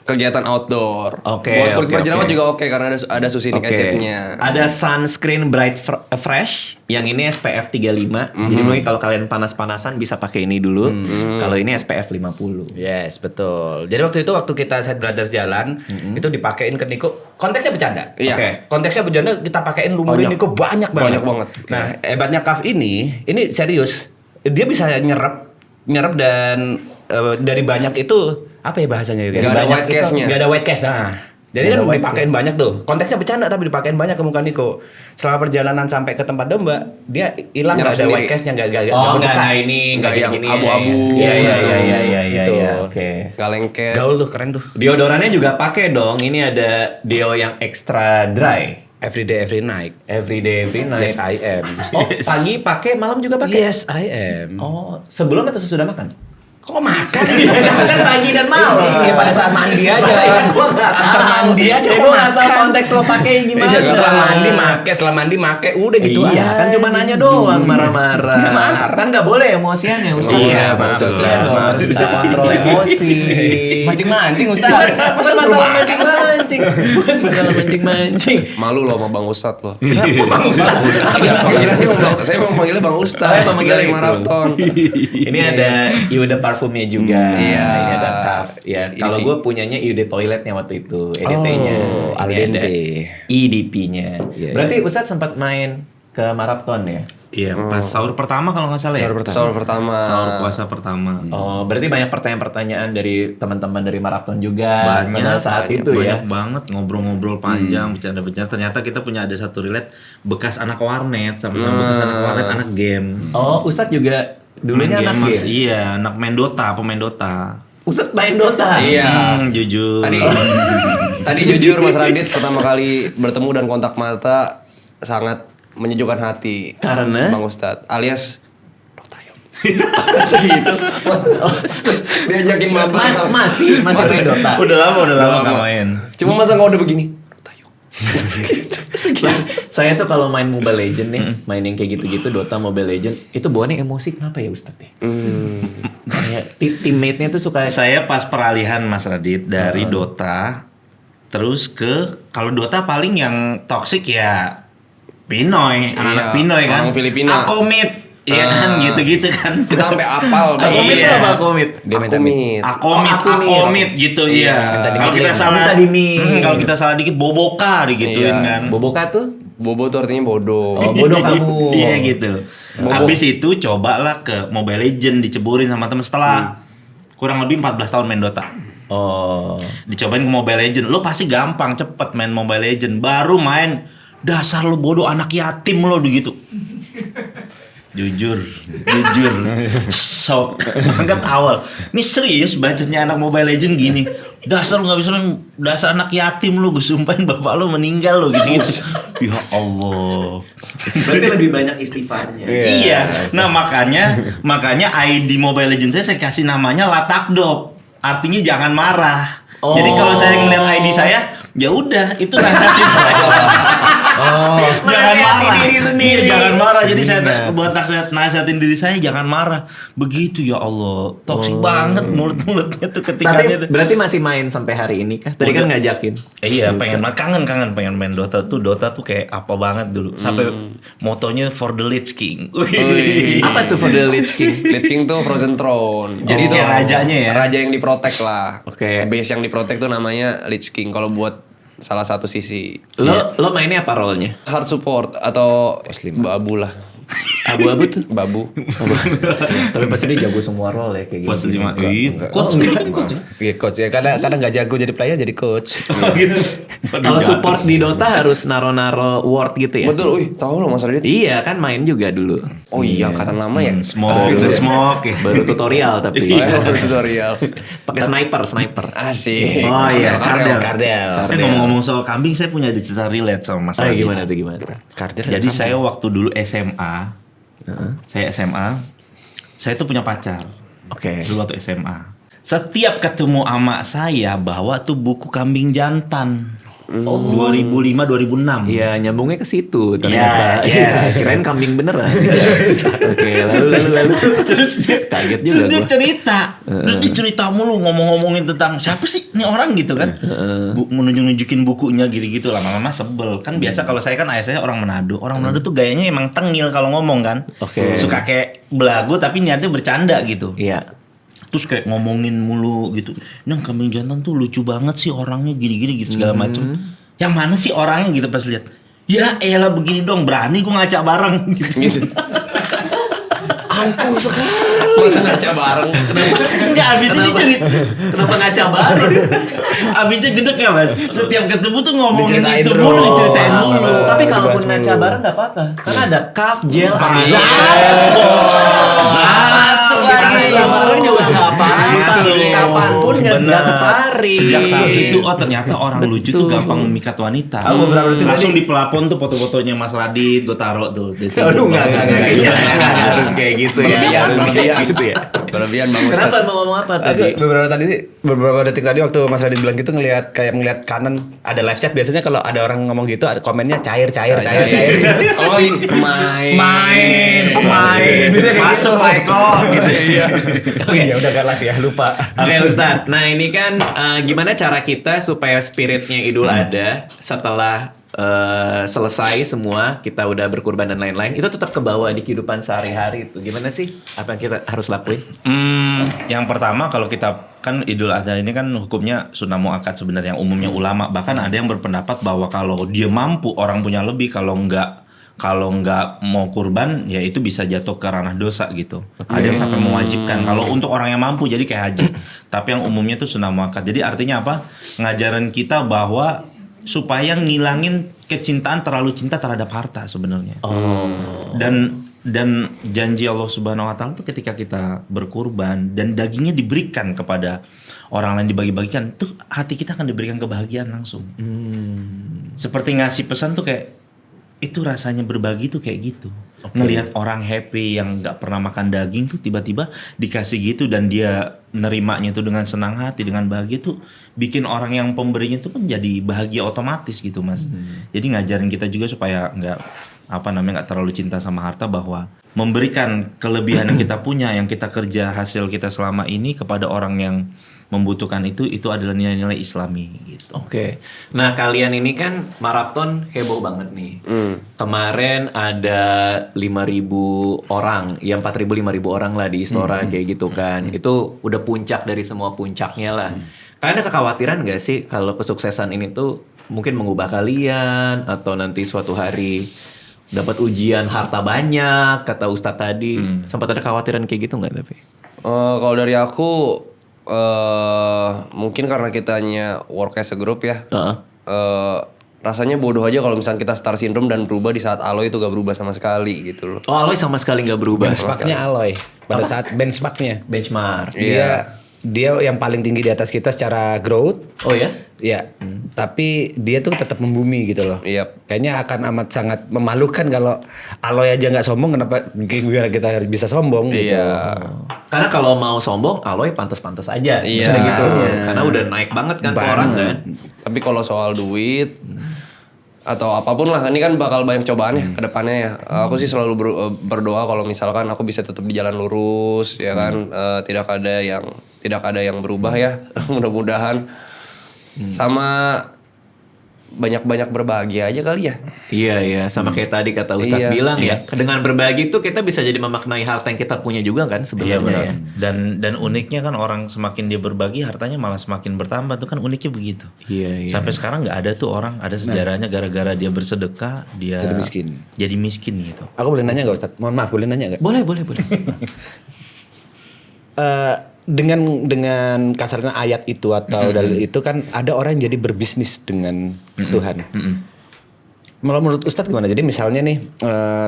[SPEAKER 3] kegiatan outdoor.
[SPEAKER 1] Oke,
[SPEAKER 3] Buat kulit
[SPEAKER 1] oke,
[SPEAKER 3] berjerawat
[SPEAKER 1] oke.
[SPEAKER 3] juga oke karena ada sucinic
[SPEAKER 1] Oke.
[SPEAKER 3] acidnya.
[SPEAKER 1] Ada sunscreen bright fresh yang ini SPF 35. Jadi mungkin kalau kalian panas-panasan bisa pakai ini dulu. Kalau ini SPF 50.
[SPEAKER 2] Yes, betul. Jadi waktu kita Side Brothers jalan, itu dipakein ke Niko. Konteksnya bercanda.
[SPEAKER 3] Iya.
[SPEAKER 1] Oke.
[SPEAKER 2] Konteksnya bercanda kita pakein lumurin
[SPEAKER 3] Banyak.
[SPEAKER 2] Niko banyak banget.
[SPEAKER 3] Banyak banget.
[SPEAKER 2] Nah, hebatnya Kaf ini serius. Dia bisa nyerap nyerap dan dari banyak itu apa ya bahasanya ya?
[SPEAKER 3] Nggak ada white cast-nya.
[SPEAKER 2] Nggak ada white cast. Nah, jadi kan dipakein banyak tuh. Konteksnya bercanda tapi dipakein banyak ke muka Niko. Selama perjalanan sampai ke tempat domba, dia hilang
[SPEAKER 3] Nyerap
[SPEAKER 2] nggak ada
[SPEAKER 3] sendiri.
[SPEAKER 2] white cast-nya nggak
[SPEAKER 1] Nah ini
[SPEAKER 3] Nggak yang
[SPEAKER 1] gini.
[SPEAKER 3] abu-abu.
[SPEAKER 1] Iya,
[SPEAKER 2] Gitu.
[SPEAKER 1] oke.
[SPEAKER 3] Gak lengket.
[SPEAKER 2] Gaul tuh keren tuh.
[SPEAKER 1] Deodorannya juga pakai dong. Ini ada deo yang extra dry.
[SPEAKER 2] Every day, every night.
[SPEAKER 1] Every day, every night.
[SPEAKER 2] Yes, I am.
[SPEAKER 1] Oh, pagi pakai, malam juga pakai?
[SPEAKER 2] Yes, I am.
[SPEAKER 1] Oh, sebelum atau sesudah makan?
[SPEAKER 2] Kok makan?
[SPEAKER 1] Kan pagi dan malam.
[SPEAKER 2] Iya, pada saat mandi aja.
[SPEAKER 1] Gua nggak tahu.
[SPEAKER 2] After mandi aja
[SPEAKER 1] Jadi
[SPEAKER 2] kok
[SPEAKER 1] gua nggak tahu
[SPEAKER 2] makan.
[SPEAKER 1] konteks lo pakai gimana.
[SPEAKER 2] Iya, setelah mandi make, udah gitu
[SPEAKER 1] Iya, kan
[SPEAKER 2] aja.
[SPEAKER 1] cuma nanya doang marah-marah. Kan nggak boleh emosian ya, Ustaz.
[SPEAKER 2] Iya,
[SPEAKER 1] Maaf,
[SPEAKER 2] betul.
[SPEAKER 1] Ustaz. Harus bisa kontrol emosi.
[SPEAKER 2] Mancing-mancing Ustaz.
[SPEAKER 1] Bukan masalah mancing-mancing. Bukan masalah mancing-mancing.
[SPEAKER 3] Malu lo sama Bang Ustadz lo.
[SPEAKER 2] Bang Ustaz.
[SPEAKER 3] Iya, panggilannya saya mau panggilnya Bang Ustadz
[SPEAKER 1] Oh,
[SPEAKER 3] dari
[SPEAKER 1] gitu.
[SPEAKER 3] Marathon.
[SPEAKER 1] Ini ada Iude parfumnya juga.
[SPEAKER 3] Iya.
[SPEAKER 1] Ini ada Kaf. Ya, kalau
[SPEAKER 3] EDP.
[SPEAKER 1] gue punyanya Iude toiletnya waktu itu, EDT-nya.
[SPEAKER 2] Oh, al dente.
[SPEAKER 1] EDP-nya.
[SPEAKER 2] Iya,
[SPEAKER 1] Berarti Ustadz sempat main ke maraton ya?
[SPEAKER 4] Iya, pas sahur pertama kalau nggak salah ya.
[SPEAKER 3] Sahur pertama.
[SPEAKER 4] Sahur puasa pertama.
[SPEAKER 1] Oh, berarti banyak pertanyaan-pertanyaan dari teman-teman dari maraton juga pada saat itu ya.
[SPEAKER 4] Banyak banget ngobrol-ngobrol panjang, bercanda-bercanda. Ternyata kita punya ada satu relate bekas anak warnet, sama-sama bekas anak warnet, anak game.
[SPEAKER 1] Oh, Ustadz juga dulunya
[SPEAKER 4] Main
[SPEAKER 1] anak
[SPEAKER 4] Mas.
[SPEAKER 1] game.
[SPEAKER 4] Iya, anak main Dota, pemain Dota.
[SPEAKER 1] Ustadz main Dota.
[SPEAKER 3] Iya.
[SPEAKER 4] Jujur.
[SPEAKER 3] Tadi jujur Mas Radit pertama kali bertemu dan kontak mata sangat menyejukkan hati.
[SPEAKER 1] Karena?
[SPEAKER 3] Bang Ustadz alias Dota yuk. Segitu. Diajakin mabar.
[SPEAKER 1] Masih main Dota.
[SPEAKER 4] Udah lama nggak main.
[SPEAKER 3] Cuma masa nggak udah begini. Dota yuk.
[SPEAKER 1] Saya tuh kalau main Mobile Legend nih, main yang kayak gitu-gitu Dota Mobile Legend, itu bawaannya emosi kenapa ya Ustadz ya? Kayak teammate-nya tuh suka
[SPEAKER 4] Saya pas peralihan Mas Radit dari Dota terus ke kalau Dota paling yang toxic ya Pinoy, anak-anak
[SPEAKER 3] Iya,
[SPEAKER 4] Pinoy kan.
[SPEAKER 3] orang Filipina.
[SPEAKER 4] Akomit, iya kan gitu-gitu kan.
[SPEAKER 3] Kita sampai apal.
[SPEAKER 1] Akomit
[SPEAKER 4] Iya.
[SPEAKER 1] itu apa Akomit?
[SPEAKER 2] Dia minta
[SPEAKER 3] Akomit.
[SPEAKER 4] Akomit gitu
[SPEAKER 3] Iya,
[SPEAKER 4] iya.
[SPEAKER 2] minta
[SPEAKER 4] Kalau kita
[SPEAKER 2] dimit.
[SPEAKER 4] salah,
[SPEAKER 1] Minta dimit.
[SPEAKER 4] kalau kita salah dikit boboka digituin
[SPEAKER 3] Iya.
[SPEAKER 4] kan.
[SPEAKER 1] Boboka tuh?
[SPEAKER 3] Bobo tuh artinya bodoh.
[SPEAKER 1] Oh, bodoh kamu.
[SPEAKER 4] Iya gitu. Habis itu cobalah ke Mobile Legend diceburin sama temen setelah kurang lebih 14 tahun main Dota.
[SPEAKER 1] Oh.
[SPEAKER 4] Dicobain ke Mobile Legend, lo pasti gampang cepet main Mobile Legend. Baru main, dasar lo bodoh anak yatim lo begitu. Jujur, shock banget awal. Ini serius bacotnya anak Mobile Legend gini. Dasar lo nggak bisa main, dasar anak yatim lo, gue sumpahin bapak lo meninggal lo gitu. Ya Allah.
[SPEAKER 1] Berarti lebih banyak istighfarnya.
[SPEAKER 4] Iya. Nah makanya ID Mobile Legends saya kasih namanya Latakdop. Artinya jangan marah.
[SPEAKER 1] Oh.
[SPEAKER 4] Jadi kalau saya ngeliat ID saya, ya udah itu nasihatin saya. Jangan marah.
[SPEAKER 1] diri sendiri.
[SPEAKER 4] Iya, jangan marah. Jadi saya buat nasihatin diri saya jangan marah. Begitu ya Allah. Toksik banget mulut-mulutnya tuh ketikanya tuh.
[SPEAKER 1] Tapi berarti masih main sampai hari ini kah? Tadi kan ngajakin.
[SPEAKER 4] Iya, pengen banget kangen pengen main Dota tuh kayak apa banget dulu. Sampai motonya for the Lich King. Wih.
[SPEAKER 1] Apa tuh for the Lich King?
[SPEAKER 3] Lich King tuh Frozen Throne.
[SPEAKER 4] Jadi
[SPEAKER 3] itu
[SPEAKER 4] kayak rajanya ya?
[SPEAKER 3] Raja yang diprotek lah.
[SPEAKER 1] Oke.
[SPEAKER 3] Base yang diprotek tuh namanya Lich King. Kalau buat salah satu sisi
[SPEAKER 1] Lo mainnya apa role-nya?
[SPEAKER 3] hard support atau babu lah.
[SPEAKER 1] Abu-abu tuh.
[SPEAKER 3] Babu.
[SPEAKER 1] Tapi pasti dia jago semua role ya kayak
[SPEAKER 4] Pas
[SPEAKER 1] gitu.
[SPEAKER 4] 5. Iya, coach kan coach.
[SPEAKER 2] Iya coach ya, karena nggak jago jadi player jadi coach.
[SPEAKER 4] Gitu.
[SPEAKER 1] Kalau support di Dota harus naro-naro ward gitu ya?
[SPEAKER 3] Betul, wih, tahu lo Mas Radit.
[SPEAKER 1] Iya kan main juga dulu.
[SPEAKER 3] Oh iya, angkatan lama ya.
[SPEAKER 4] Smoke ya.
[SPEAKER 1] Baru tutorial tapi.
[SPEAKER 3] Tutorial.
[SPEAKER 1] Pakai sniper.
[SPEAKER 3] Asik.
[SPEAKER 4] Oh iya, Kardel.
[SPEAKER 2] Kardel.
[SPEAKER 4] Ngomong-ngomong soal kambing, saya punya cerita relate sama Mas
[SPEAKER 1] Ah,
[SPEAKER 4] Radit.
[SPEAKER 1] gimana tuh?
[SPEAKER 2] Kardel.
[SPEAKER 4] Jadi saya waktu dulu SMA, saya tuh punya pacar.
[SPEAKER 1] Oke.
[SPEAKER 4] Dulu waktu SMA. Setiap ketemu ama saya bawa tuh buku kambing jantan. 2005-2006.
[SPEAKER 1] Iya nyambungnya ke situ ternyata.
[SPEAKER 4] Iya, yes.
[SPEAKER 1] Kirain kambing beneran. Oke, lalu
[SPEAKER 4] Terus dia
[SPEAKER 1] kaget
[SPEAKER 4] Terus
[SPEAKER 1] juga
[SPEAKER 4] dia
[SPEAKER 1] gua.
[SPEAKER 4] cerita. Terus dia cerita mulu ngomong-ngomongin tentang siapa sih ini orang gitu kan. Nunjukin bukunya gitu-gitu lama-lama sebel. Kan biasa kalau saya kan ayah saya orang Manado. Orang Manado tuh gayanya emang tengil kalau ngomong kan.
[SPEAKER 1] Oke.
[SPEAKER 4] Suka kayak belagu tapi niatnya bercanda gitu.
[SPEAKER 1] Iya.
[SPEAKER 4] Terus kayak ngomongin mulu gitu. Yang kambing jantan tuh lucu banget sih orangnya gini-gini gitu segala macem. Yang mana sih orangnya gitu pas lihat. Ya elah begini dong berani gue ngacak bareng gitu.
[SPEAKER 2] Angkuh sekali.
[SPEAKER 3] Masa ngaca bareng.
[SPEAKER 4] Enggak, abisnya dia cerita.
[SPEAKER 1] Kenapa ngaca bareng?
[SPEAKER 4] Abisnya gede ya Mas. Setiap ketemu tuh ngomongin
[SPEAKER 2] Diceritain
[SPEAKER 4] itu
[SPEAKER 2] dulu.
[SPEAKER 4] mulu, diceritain
[SPEAKER 2] Oh,
[SPEAKER 4] dulu.
[SPEAKER 1] Tapi
[SPEAKER 2] dibahas
[SPEAKER 1] kalaupun ngaca
[SPEAKER 2] mulu.
[SPEAKER 1] bareng nggak apa-apa, karena ada kaf, gel,
[SPEAKER 4] Masuk
[SPEAKER 1] lagi. Bareng juga nggak apa-apa.
[SPEAKER 4] Masuk.
[SPEAKER 1] Kapanpun nggak ketarik.
[SPEAKER 4] Sejak saat itu, oh ternyata orang lucu tuh gampang memikat wanita. Langsung di pelapon tuh foto-fotonya Mas Radit, gue taruh tuh.
[SPEAKER 1] Aduh, nggak harus kayak gitu ya. Harus kayak gitu ya.
[SPEAKER 3] Berlebihan Bang
[SPEAKER 1] Kenapa
[SPEAKER 3] Ustaz.
[SPEAKER 1] mau ngomong apa
[SPEAKER 2] Ada
[SPEAKER 1] tadi?
[SPEAKER 2] beberapa detik tadi waktu Mas Radit bilang gitu ngelihat kanan ada live chat, biasanya kalau ada orang ngomong gitu ada komennya cair.
[SPEAKER 3] Kalau lagi
[SPEAKER 2] Pemain.
[SPEAKER 4] Masuk Pak Eko gitu.
[SPEAKER 3] Iya.
[SPEAKER 2] Oh iya udah gak live ya, lupa.
[SPEAKER 1] Oke Ustadz, nah ini kan gimana cara kita supaya spiritnya Idul Adha setelah selesai semua, kita udah berkurban dan lain-lain, itu tetap kebawa di kehidupan sehari-hari itu. Gimana sih? Apa yang kita harus lakuin?
[SPEAKER 4] Yang pertama kalau kita kan Idul Adha ini kan hukumnya sunnah muakkad sebenarnya yang umumnya ulama. Bahkan ada yang berpendapat bahwa kalau dia mampu orang punya lebih, kalau nggak mau kurban ya itu bisa jatuh ke ranah dosa gitu. Ada yang sampai mewajibkan kalau untuk orang yang mampu jadi kayak haji. Tapi yang umumnya itu sunnah muakkad. Jadi artinya apa? Ngajarin kita bahwa supaya ngilangin kecintaan terlalu cinta terhadap harta sebenarnya. Dan janji Allah Subhanahu wa taala itu ketika kita berkurban dan dagingnya diberikan kepada orang lain, dibagi-bagikan, tuh hati kita akan diberikan kebahagiaan langsung. Seperti ngasih pesan tuh kayak itu rasanya berbagi tuh kayak gitu. Ngelihat orang happy yang nggak pernah makan daging tuh tiba-tiba dikasih gitu dan dia nerimanya tuh dengan senang hati, dengan bahagia tuh bikin orang yang pemberinya tuh menjadi bahagia otomatis gitu Mas. Jadi ngajarin kita juga supaya nggak terlalu cinta sama harta, bahwa memberikan kelebihan yang kita punya, yang kita kerja hasil kita selama ini kepada orang yang membutuhkan itu adalah nilai-nilai Islami gitu.
[SPEAKER 1] Oke. Nah, kalian ini kan maraton heboh banget nih. Kemarin ada 5.000 orang, ya 4.000 5.000 orang lah di Istora kayak gitu kan. Itu udah puncak dari semua puncaknya lah. Kalian ada kekhawatiran nggak sih kalau kesuksesan ini tuh mungkin mengubah kalian atau nanti suatu hari dapat ujian harta banyak kata Ustadz tadi? Sempat ada kekhawatiran kayak gitu nggak tapi?
[SPEAKER 3] Kalau dari aku mungkin karena kitanya work as a group ya. Rasanya bodoh aja kalau misalnya kita star syndrome dan berubah di saat Aloy itu gak berubah sama sekali gitu loh.
[SPEAKER 1] Oh, Aloy sama sekali nggak berubah.
[SPEAKER 2] Benchmarknya Aloy pada saat benchmarknya
[SPEAKER 1] Benchmark.
[SPEAKER 2] dia yang paling tinggi di atas kita secara growth.
[SPEAKER 1] Oh ya?
[SPEAKER 2] Ya, tapi dia tuh tetap membumi gitu loh.
[SPEAKER 3] Iya.
[SPEAKER 2] Kayaknya akan amat sangat memalukan kalau Aloy aja nggak sombong, kenapa kita harus bisa sombong gitu.
[SPEAKER 3] Iya.
[SPEAKER 1] Karena kalau mau sombong, Aloy pantas-pantas aja.
[SPEAKER 3] Iya.
[SPEAKER 1] Sudah gitu. Karena udah naik banget kan tuh orang kan.
[SPEAKER 3] Tapi kalau soal duit atau apapun lah, ini kan bakal banyak cobaan ya ke depannya ya. Aku sih selalu berdoa kalau misalkan aku bisa tetap di jalan lurus ya kan. Tidak ada yang berubah ya. Mudah-mudahan. Sama banyak-banyak berbagi aja kali ya.
[SPEAKER 1] Iya, sama kayak tadi kata Ustadz
[SPEAKER 3] Iya.
[SPEAKER 1] bilang ya. Dengan berbagi tuh kita bisa jadi memaknai harta yang kita punya juga kan sebenarnya ya.
[SPEAKER 4] Dan uniknya kan orang semakin dia berbagi hartanya malah semakin bertambah, tuh kan uniknya begitu.
[SPEAKER 1] Iya.
[SPEAKER 4] Sampai sekarang nggak ada tuh orang, ada sejarahnya gara-gara dia bersedekah dia jadi miskin gitu.
[SPEAKER 2] Aku boleh nanya nggak Ustadz? Mohon maaf, boleh nanya nggak?
[SPEAKER 1] Boleh.
[SPEAKER 2] Dengan kasarnya ayat itu atau dalil itu kan ada orang yang jadi berbisnis dengan Tuhan. Malah menurut Ustadz gimana? Jadi misalnya nih,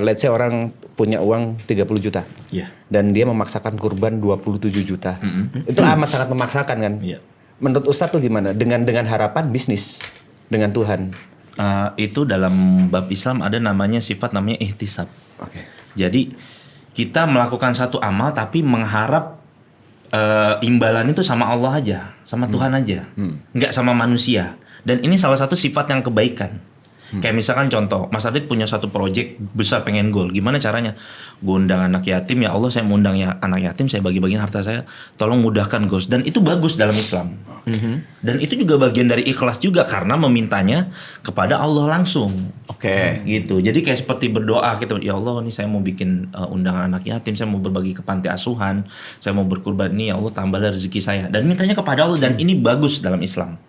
[SPEAKER 2] let's say orang punya uang 30 juta.
[SPEAKER 4] Iya.
[SPEAKER 2] Dan dia memaksakan kurban 27 juta. Itu amat sangat memaksakan kan?
[SPEAKER 4] Iya.
[SPEAKER 2] Menurut Ustadz tuh gimana? Dengan harapan bisnis dengan Tuhan.
[SPEAKER 4] Itu dalam bab Islam ada namanya sifat namanya ihtisab.
[SPEAKER 2] Oke.
[SPEAKER 4] Jadi kita melakukan satu amal tapi mengharap imbalan itu sama Allah aja, sama Tuhan aja, nggak sama manusia. Dan ini salah satu sifat yang kebaikan. Kayak misalkan contoh, Mas Adit punya satu project besar pengen goal. Gimana caranya? Gue undang anak yatim, ya Allah saya mau undang anak yatim, saya bagi-bagiin harta saya. Tolong mudahkan goals. Dan itu bagus dalam Islam. Dan itu juga bagian dari ikhlas juga karena memintanya kepada Allah langsung.
[SPEAKER 1] Oke.
[SPEAKER 4] Gitu. Jadi kayak seperti berdoa gitu, ya Allah ini saya mau bikin undangan anak yatim, saya mau berbagi ke panti asuhan, saya mau berkurban ini, ya Allah tambahlah rezeki saya. Dan mintanya kepada Allah, dan ini bagus dalam Islam.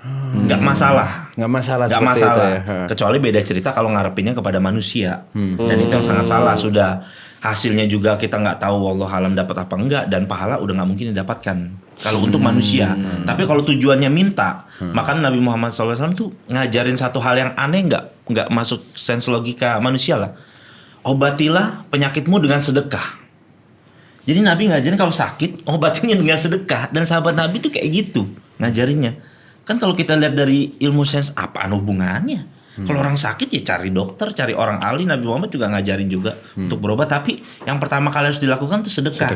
[SPEAKER 4] Nggak masalah.
[SPEAKER 2] Nggak masalah
[SPEAKER 4] Nggak
[SPEAKER 2] seperti
[SPEAKER 4] masalah.
[SPEAKER 2] itu ya.
[SPEAKER 4] Kecuali beda cerita kalau ngarepinnya kepada manusia. Dan itu yang sangat salah. Sudah hasilnya juga kita nggak tahu wallahu alam dapat apa enggak, dan pahala udah nggak mungkin didapatkan kalau untuk manusia. Tapi kalau tujuannya minta, maka Nabi Muhammad SAW tuh ngajarin satu hal yang aneh, nggak masuk sense logika manusia lah. Obatilah penyakitmu dengan sedekah. Jadi Nabi ngajarin kalau sakit obatinnya dengan sedekah, dan sahabat Nabi tuh kayak gitu ngajarinnya. Kan kalau kita lihat dari ilmu sains, apaan hubungannya? Kalau orang sakit ya cari dokter, cari orang ahli. Nabi Muhammad juga ngajarin juga untuk berobat. Tapi yang pertama kali harus dilakukan tuh sedekah.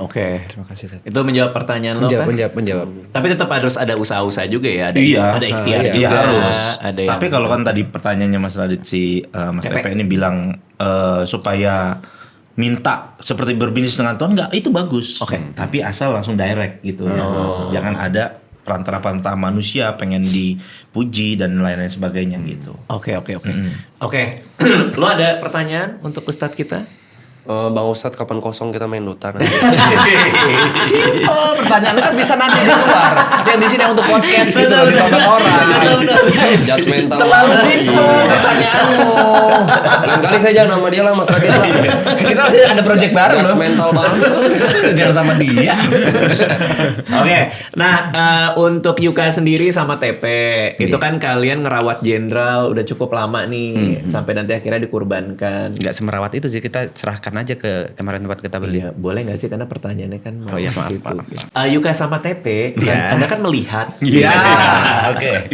[SPEAKER 1] Oke.
[SPEAKER 2] Terima kasih. Seth.
[SPEAKER 1] Itu menjawab pertanyaan lo kan?
[SPEAKER 2] Menjawab.
[SPEAKER 1] Tapi tetap harus ada usaha-usaha juga ya. Ada,
[SPEAKER 4] Iya.
[SPEAKER 1] ada ikhtiar
[SPEAKER 4] Iya,
[SPEAKER 1] juga.
[SPEAKER 4] harus.
[SPEAKER 1] Ada yang
[SPEAKER 4] Tapi kalau kan tadi pertanyaannya Mas Radit Mas
[SPEAKER 1] Tepe.
[SPEAKER 4] Tepe ini bilang supaya minta seperti berbisnis dengan Tuhan, enggak, itu bagus.
[SPEAKER 1] Oke.
[SPEAKER 4] Tapi asal langsung direct gitu ya. Jangan ada perantara-perantara manusia pengen dipuji dan lain-lain sebagainya gitu.
[SPEAKER 1] Oke. Oke. Lo ada pertanyaan untuk Ustadz kita?
[SPEAKER 3] Bang Ustadz kapan kosong kita main Dota nanti?
[SPEAKER 2] Oh, pertanyaan lu kan bisa nanti di luar. Yang di sini untuk podcast gitu loh, ditonton orang.
[SPEAKER 3] Judgmental.
[SPEAKER 2] Terlalu simpel pertanyaanmu.
[SPEAKER 3] Lain kali saya jangan sama dia lah, Mas Radit lah.
[SPEAKER 2] Kita masih ada project baru loh.
[SPEAKER 3] Judgmental banget.
[SPEAKER 2] Jangan sama dia.
[SPEAKER 1] Oke. Nah, untuk Yuka sendiri sama Tepe, itu kan kalian ngerawat jenderal udah cukup lama nih, sampai nanti akhirnya dikurbankan.
[SPEAKER 2] Enggak semerawat itu sih, kita serahkan aja ke kemarin tempat kita beli.
[SPEAKER 1] Iya, boleh nggak sih, karena pertanyaannya kan mau
[SPEAKER 2] Oh iya,
[SPEAKER 1] ke
[SPEAKER 2] maaf,
[SPEAKER 1] situ.
[SPEAKER 2] maaf.
[SPEAKER 1] Yuka sama Tepe,
[SPEAKER 2] Iya.
[SPEAKER 1] Anda kan melihat.
[SPEAKER 2] Iya, oke.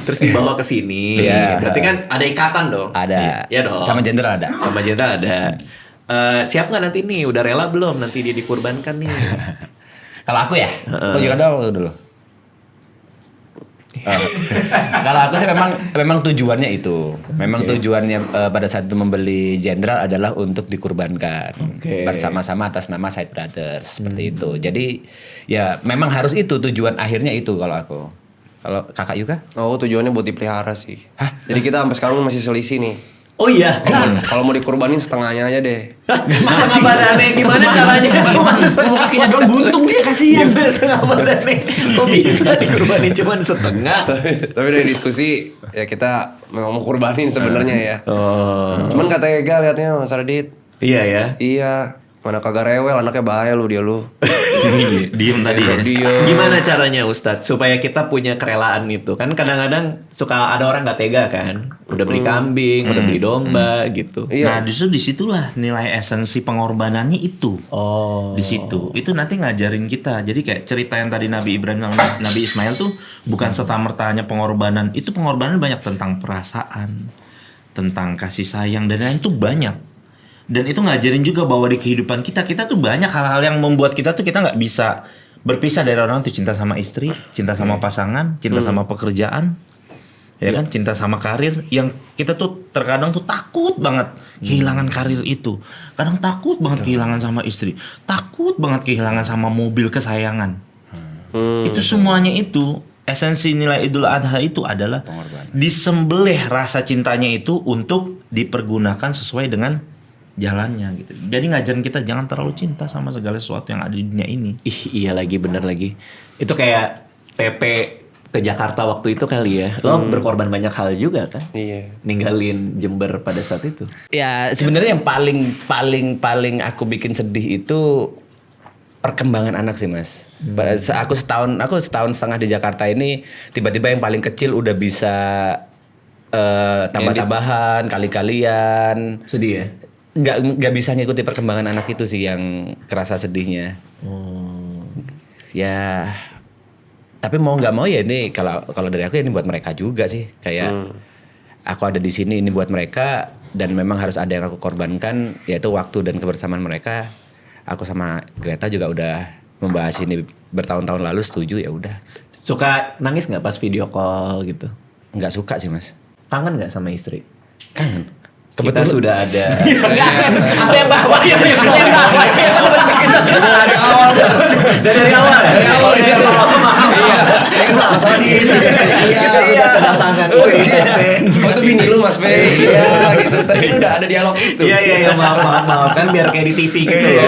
[SPEAKER 1] Terus dibawa ke sini.
[SPEAKER 2] Iya.
[SPEAKER 1] Berarti kan ada ikatan dong.
[SPEAKER 2] Ada.
[SPEAKER 1] Iya dong.
[SPEAKER 2] Sama jenderal ada.
[SPEAKER 1] Sama jenderal ada. Siap nggak nanti nih? Udah rela belum nanti dia dikurbankan nih?
[SPEAKER 2] Kalau aku ya, aku juga dulu. Kalau aku sih memang tujuannya itu. Memang tujuannya pada saat itu membeli jenderal adalah untuk dikurbankan bersama-sama atas nama Said Brothers seperti itu. Jadi ya memang harus itu tujuan akhirnya itu kalau aku. Kalau Kakak Yuka?
[SPEAKER 3] Oh, tujuannya buat dipelihara sih. Jadi kita sampai sekarang masih selisih nih.
[SPEAKER 1] Oh iya.
[SPEAKER 3] Kalau mau dikurbanin setengahnya aja deh.
[SPEAKER 1] Setengah badannya gimana caranya? Cuma
[SPEAKER 2] kakinya doang buntung dia, kasihan.
[SPEAKER 1] setengah badannya. Kok bisa dikurbanin cuma setengah?
[SPEAKER 3] Tapi dari diskusi ya kita memang mau kurbanin sebenarnya ya.
[SPEAKER 1] Oh.
[SPEAKER 3] Cuman kata Ega liatnya Mas Radit.
[SPEAKER 1] Iya ya.
[SPEAKER 3] Iya, mana kagak rewel, anaknya bahaya lu dia lu.
[SPEAKER 4] Diem tadi ya.
[SPEAKER 3] Dia.
[SPEAKER 1] Gimana caranya Ustadz supaya kita punya kerelaan itu? Kan kadang-kadang suka ada orang nggak tega kan, udah beli kambing, udah beli domba gitu.
[SPEAKER 3] Iya.
[SPEAKER 4] Nah, justru disitulah nilai esensi pengorbanannya itu.
[SPEAKER 1] Oh.
[SPEAKER 4] Di situ. Itu nanti ngajarin kita. Jadi kayak cerita yang tadi Nabi Ibrahim sama Nabi Ismail tuh bukan serta-mertanya pengorbanan. Itu pengorbanan banyak tentang perasaan, tentang kasih sayang dan lain-lain tuh banyak. Dan itu ngajarin juga bahwa di kehidupan kita tuh banyak hal-hal yang membuat kita tuh kita nggak bisa berpisah dari orang tuh. Cinta sama istri, cinta sama pasangan, cinta sama pekerjaan, ya kan, cinta sama karir. Yang kita tuh terkadang tuh takut banget kehilangan karir itu, kadang takut banget kehilangan sama istri, takut banget kehilangan sama mobil kesayangan. Itu semuanya itu esensi nilai Idul Adha itu adalah disembelih rasa cintanya itu untuk dipergunakan sesuai dengan jalannya gitu. Jadi ngajarin kita jangan terlalu cinta sama segala sesuatu yang ada di dunia ini.
[SPEAKER 1] Ih iya lagi, bener lagi. Itu kayak Pepe ke Jakarta waktu itu kali ya. Lo berkorban banyak hal juga kan?
[SPEAKER 3] Iya.
[SPEAKER 1] Ninggalin Jember pada saat itu.
[SPEAKER 2] Ya sebenarnya yang paling aku bikin sedih itu perkembangan anak sih Mas. Aku setahun setengah di Jakarta ini, tiba-tiba yang paling kecil udah bisa tambah-tambahan, kali-kalian.
[SPEAKER 1] Sedih ya?
[SPEAKER 2] Nggak bisa ngikuti perkembangan anak itu sih yang kerasa sedihnya. Ya, tapi mau nggak mau ya ini kalau dari aku ini buat mereka juga sih. Kayak aku ada di sini ini buat mereka, dan memang harus ada yang aku korbankan, yaitu waktu dan kebersamaan mereka. Aku sama Greta juga udah membahas ini bertahun-tahun lalu, setuju ya udah.
[SPEAKER 1] Suka nangis nggak pas video call gitu?
[SPEAKER 2] Nggak suka sih Mas.
[SPEAKER 1] Kangen nggak sama istri?
[SPEAKER 2] Kangen.
[SPEAKER 1] Kita sudah ada.
[SPEAKER 2] Aku yang bawa ya. Kita
[SPEAKER 3] Dari awal Mas.
[SPEAKER 1] Dari awal ya?
[SPEAKER 3] Dari awal di situ. Iya. Masalah di itu. Iya.
[SPEAKER 1] Kita sudah kedatangan.
[SPEAKER 3] Oh itu bini lu Mas Be. Iya gitu. Tadi kan udah ada dialog itu.
[SPEAKER 1] Iya, maaf. Kan biar kayak di TV gitu ya.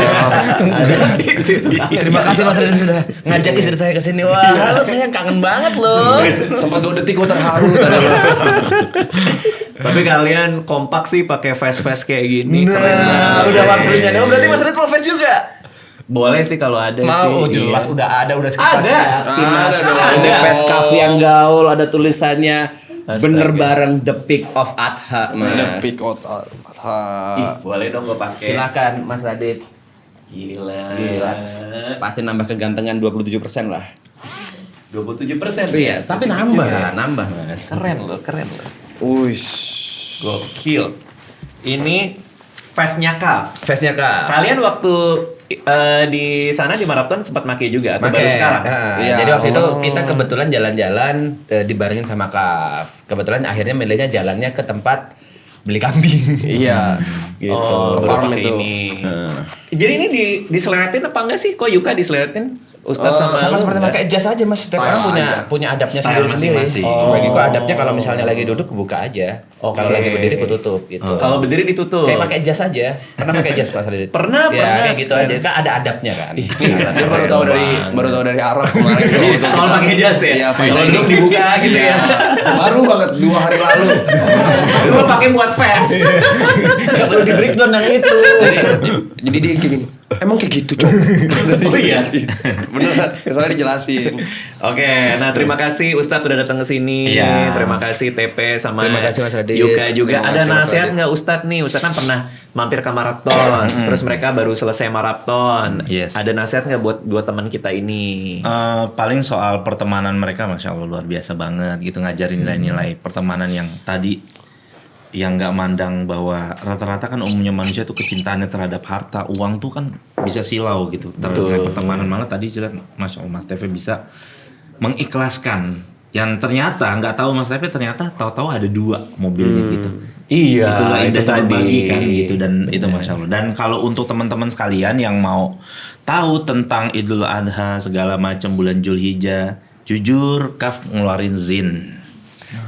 [SPEAKER 1] Ada di situ.
[SPEAKER 2] Terima kasih Mas Radit sudah ngajak istri saya ke sini. Wah, halo saya kangen banget loh.
[SPEAKER 3] Sempat 2 detik gua terharu tadi.
[SPEAKER 1] Tapi kalian kompak sih pakai face kayak gini. Keren
[SPEAKER 2] Nah,
[SPEAKER 1] banget.
[SPEAKER 2] udah waktunya dong. Berarti Mas Radit mau face juga?
[SPEAKER 1] Boleh sih kalau ada sih.
[SPEAKER 2] Mau, jelas
[SPEAKER 1] Iya.
[SPEAKER 2] udah ada, udah
[SPEAKER 1] Ada.
[SPEAKER 3] Ada dong.
[SPEAKER 2] Ada face cafe yang gaul, ada tulisannya
[SPEAKER 1] Astaga.
[SPEAKER 2] bener bareng The Peak of Adha, Mas.
[SPEAKER 3] Ada pick out.
[SPEAKER 1] Ih, boleh dong gue pakai.
[SPEAKER 2] Silakan Mas Radit.
[SPEAKER 1] Gila.
[SPEAKER 2] Pasti nambah kegantengan 27% lah.
[SPEAKER 1] 27%.
[SPEAKER 2] Iya,
[SPEAKER 1] ya,
[SPEAKER 2] tapi
[SPEAKER 1] spesifik
[SPEAKER 2] nambah,
[SPEAKER 1] juga.
[SPEAKER 2] nambah Mas.
[SPEAKER 1] Keren loh.
[SPEAKER 3] Uish.
[SPEAKER 1] Gokil. Ini face-nya Kaf.
[SPEAKER 2] Face-nya Kak.
[SPEAKER 1] Kalian waktu di sana di Marathon sempat make juga atau baru sekarang?
[SPEAKER 3] Iya.
[SPEAKER 2] Jadi waktu itu kita kebetulan jalan-jalan dibarengin sama Kaf. Kebetulan akhirnya milihnya jalannya ke tempat beli kambing.
[SPEAKER 3] Iya.
[SPEAKER 2] Gitu.
[SPEAKER 1] Oh,
[SPEAKER 3] Farm
[SPEAKER 1] baru pakai
[SPEAKER 3] itu.
[SPEAKER 1] ini. Jadi ini diseletin apa enggak sih? Kok Yuka diseletin? Ustadz
[SPEAKER 2] Sama
[SPEAKER 1] lu
[SPEAKER 2] seperti
[SPEAKER 1] enggak?
[SPEAKER 2] pakai jas aja Mas. Setiap
[SPEAKER 3] Style
[SPEAKER 2] orang
[SPEAKER 3] aja.
[SPEAKER 2] punya adabnya
[SPEAKER 4] Style
[SPEAKER 2] sendiri-sendiri.
[SPEAKER 4] masing-masing.
[SPEAKER 2] Bagi gua adabnya kalau misalnya lagi duduk buka aja.
[SPEAKER 1] Oke.
[SPEAKER 2] Kalau lagi berdiri gua tutup gitu.
[SPEAKER 1] Kalau berdiri ditutup.
[SPEAKER 2] Kayak pakai jas aja. Pernah pakai jas Mas Radit?
[SPEAKER 1] Pernah.
[SPEAKER 2] Kayak gitu aja. Kan ada adabnya kan.
[SPEAKER 3] Dia baru tahu dari Arab kemarin.
[SPEAKER 1] Soal pakai jas ya.
[SPEAKER 3] Iya,
[SPEAKER 1] kalau
[SPEAKER 3] pakai.
[SPEAKER 1] duduk dibuka gitu ya.
[SPEAKER 3] Baru banget 2 hari lalu.
[SPEAKER 1] Lu pakai buat face.
[SPEAKER 2] Gak perlu di breakdown yang itu.
[SPEAKER 3] Jadi dia gini. Emang kayak gitu, Cok.
[SPEAKER 1] Oh iya.
[SPEAKER 3] Beneran. Soalnya dijelasin.
[SPEAKER 1] Oke, nah terima kasih Ustadz udah datang ke sini.
[SPEAKER 4] Iya.
[SPEAKER 1] Terima kasih TP sama
[SPEAKER 2] Terima kasih, Mas Radit.
[SPEAKER 1] Yuka juga.
[SPEAKER 3] Terima
[SPEAKER 1] Ada
[SPEAKER 3] kasih, Mas
[SPEAKER 1] nasihat
[SPEAKER 3] Radit.
[SPEAKER 1] nggak Ustadz nih? Ustadz kan pernah mampir ke maraton, terus mereka baru selesai maraton.
[SPEAKER 4] Yes.
[SPEAKER 1] Ada nasihat nggak buat dua teman kita ini?
[SPEAKER 4] Paling soal pertemanan mereka, masya Allah luar biasa banget gitu, ngajarin nilai-nilai pertemanan yang tadi, yang nggak mandang bahwa rata-rata kan umumnya manusia tuh kecintaannya terhadap harta, uang tuh kan bisa silau gitu. Terhadap pertemanan, malah tadi jelas masya Allah Mas TV bisa mengikhlaskan. Yang ternyata nggak tahu Mas TV ternyata tahu-tahu ada 2 mobilnya gitu.
[SPEAKER 1] Iya,
[SPEAKER 4] Itulah
[SPEAKER 1] itu
[SPEAKER 4] indahnya
[SPEAKER 1] tadi
[SPEAKER 4] berbagi kan gitu, dan itu masya Allah. Dan kalau untuk teman-teman sekalian yang mau tahu tentang Idul Adha segala macam bulan Zulhijjah, jujur Kaf ngeluarin zin.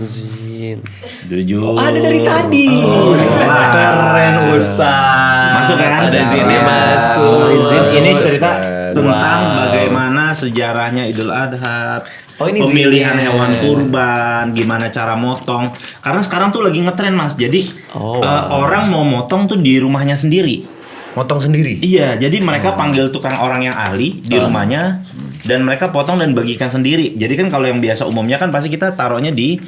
[SPEAKER 3] Zin.
[SPEAKER 4] Jujur.
[SPEAKER 2] Ada dari tadi.
[SPEAKER 1] Keren Ustadz.
[SPEAKER 4] Masuk kan?
[SPEAKER 1] Ada zinnya
[SPEAKER 4] Ya.
[SPEAKER 1] masuk.
[SPEAKER 4] Ngeluarin zin. Ini cerita
[SPEAKER 2] Wow.
[SPEAKER 4] tentang bagaimana sejarahnya Idul Adha.
[SPEAKER 1] Oh, ini
[SPEAKER 4] pemilihan
[SPEAKER 1] zinnya.
[SPEAKER 4] hewan kurban, gimana cara motong. Karena sekarang tuh lagi ngetren Mas. Jadi
[SPEAKER 1] Oh, wow.
[SPEAKER 4] orang mau motong tuh di rumahnya sendiri.
[SPEAKER 2] Motong sendiri.
[SPEAKER 4] Iya, jadi mereka panggil tukang orang yang ahli di rumahnya dan mereka potong dan bagikan sendiri. Jadi kan kalau yang biasa umumnya kan pasti kita taruhnya di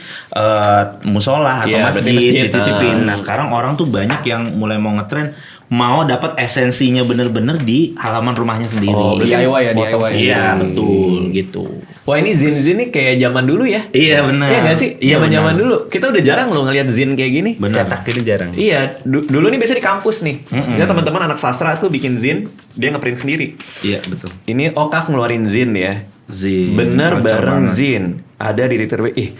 [SPEAKER 4] musola atau
[SPEAKER 1] Iya, berarti
[SPEAKER 4] masjid,
[SPEAKER 1] masjid.
[SPEAKER 4] dititipin. Nah, sekarang orang tuh banyak yang mulai mau ngetren mau dapat esensinya bener-bener di halaman rumahnya sendiri.
[SPEAKER 1] Oh, berarti
[SPEAKER 3] DIY ya,
[SPEAKER 1] motong
[SPEAKER 3] DIY.
[SPEAKER 1] sendiri.
[SPEAKER 4] Iya, betul gitu.
[SPEAKER 1] Wah, ini zin nih kayak zaman dulu ya?
[SPEAKER 4] Iya benar.
[SPEAKER 1] Iya nggak sih?
[SPEAKER 4] Iya
[SPEAKER 1] Zaman-zaman
[SPEAKER 4] benar.
[SPEAKER 1] dulu kita udah jarang loh ngeliat zin kayak gini.
[SPEAKER 4] Benar.
[SPEAKER 2] Cetak ini jarang.
[SPEAKER 1] Iya, dulu nih biasanya di kampus nih. Ya teman-teman anak sastra tuh bikin zin, dia ngeprint sendiri.
[SPEAKER 4] Iya, betul.
[SPEAKER 1] Ini Okaf ngeluarin zin ya.
[SPEAKER 4] Zin.
[SPEAKER 1] Bener
[SPEAKER 4] culture
[SPEAKER 1] bareng
[SPEAKER 4] banget.
[SPEAKER 1] zin. Ada di Twitter. Ih,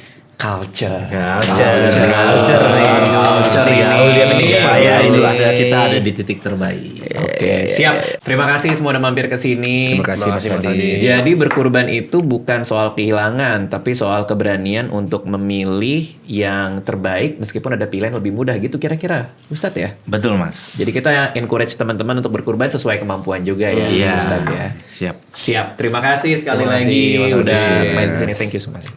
[SPEAKER 1] culture
[SPEAKER 2] Culture
[SPEAKER 1] nih. Culture ini.
[SPEAKER 4] Supaya
[SPEAKER 1] Ini.
[SPEAKER 4] ini kita ada di titik terbaik.
[SPEAKER 1] Oke, siap. Terima kasih semua udah mampir ke sini.
[SPEAKER 2] Terima kasih Mas Radit.
[SPEAKER 1] Jadi berkurban itu bukan soal kehilangan, tapi soal keberanian untuk memilih yang terbaik meskipun ada pilihan lebih mudah gitu kira-kira, Ustadz ya.
[SPEAKER 4] Betul Mas.
[SPEAKER 1] Jadi kita encourage teman-teman untuk berkurban sesuai kemampuan juga ya,
[SPEAKER 4] Iya.
[SPEAKER 1] Ustadz ya.
[SPEAKER 4] Siap.
[SPEAKER 1] Siap. Terima kasih sekali
[SPEAKER 2] Terima
[SPEAKER 1] lagi
[SPEAKER 2] kasih, Mas
[SPEAKER 1] udah
[SPEAKER 2] Radit.
[SPEAKER 1] main di sini. Thank you so much.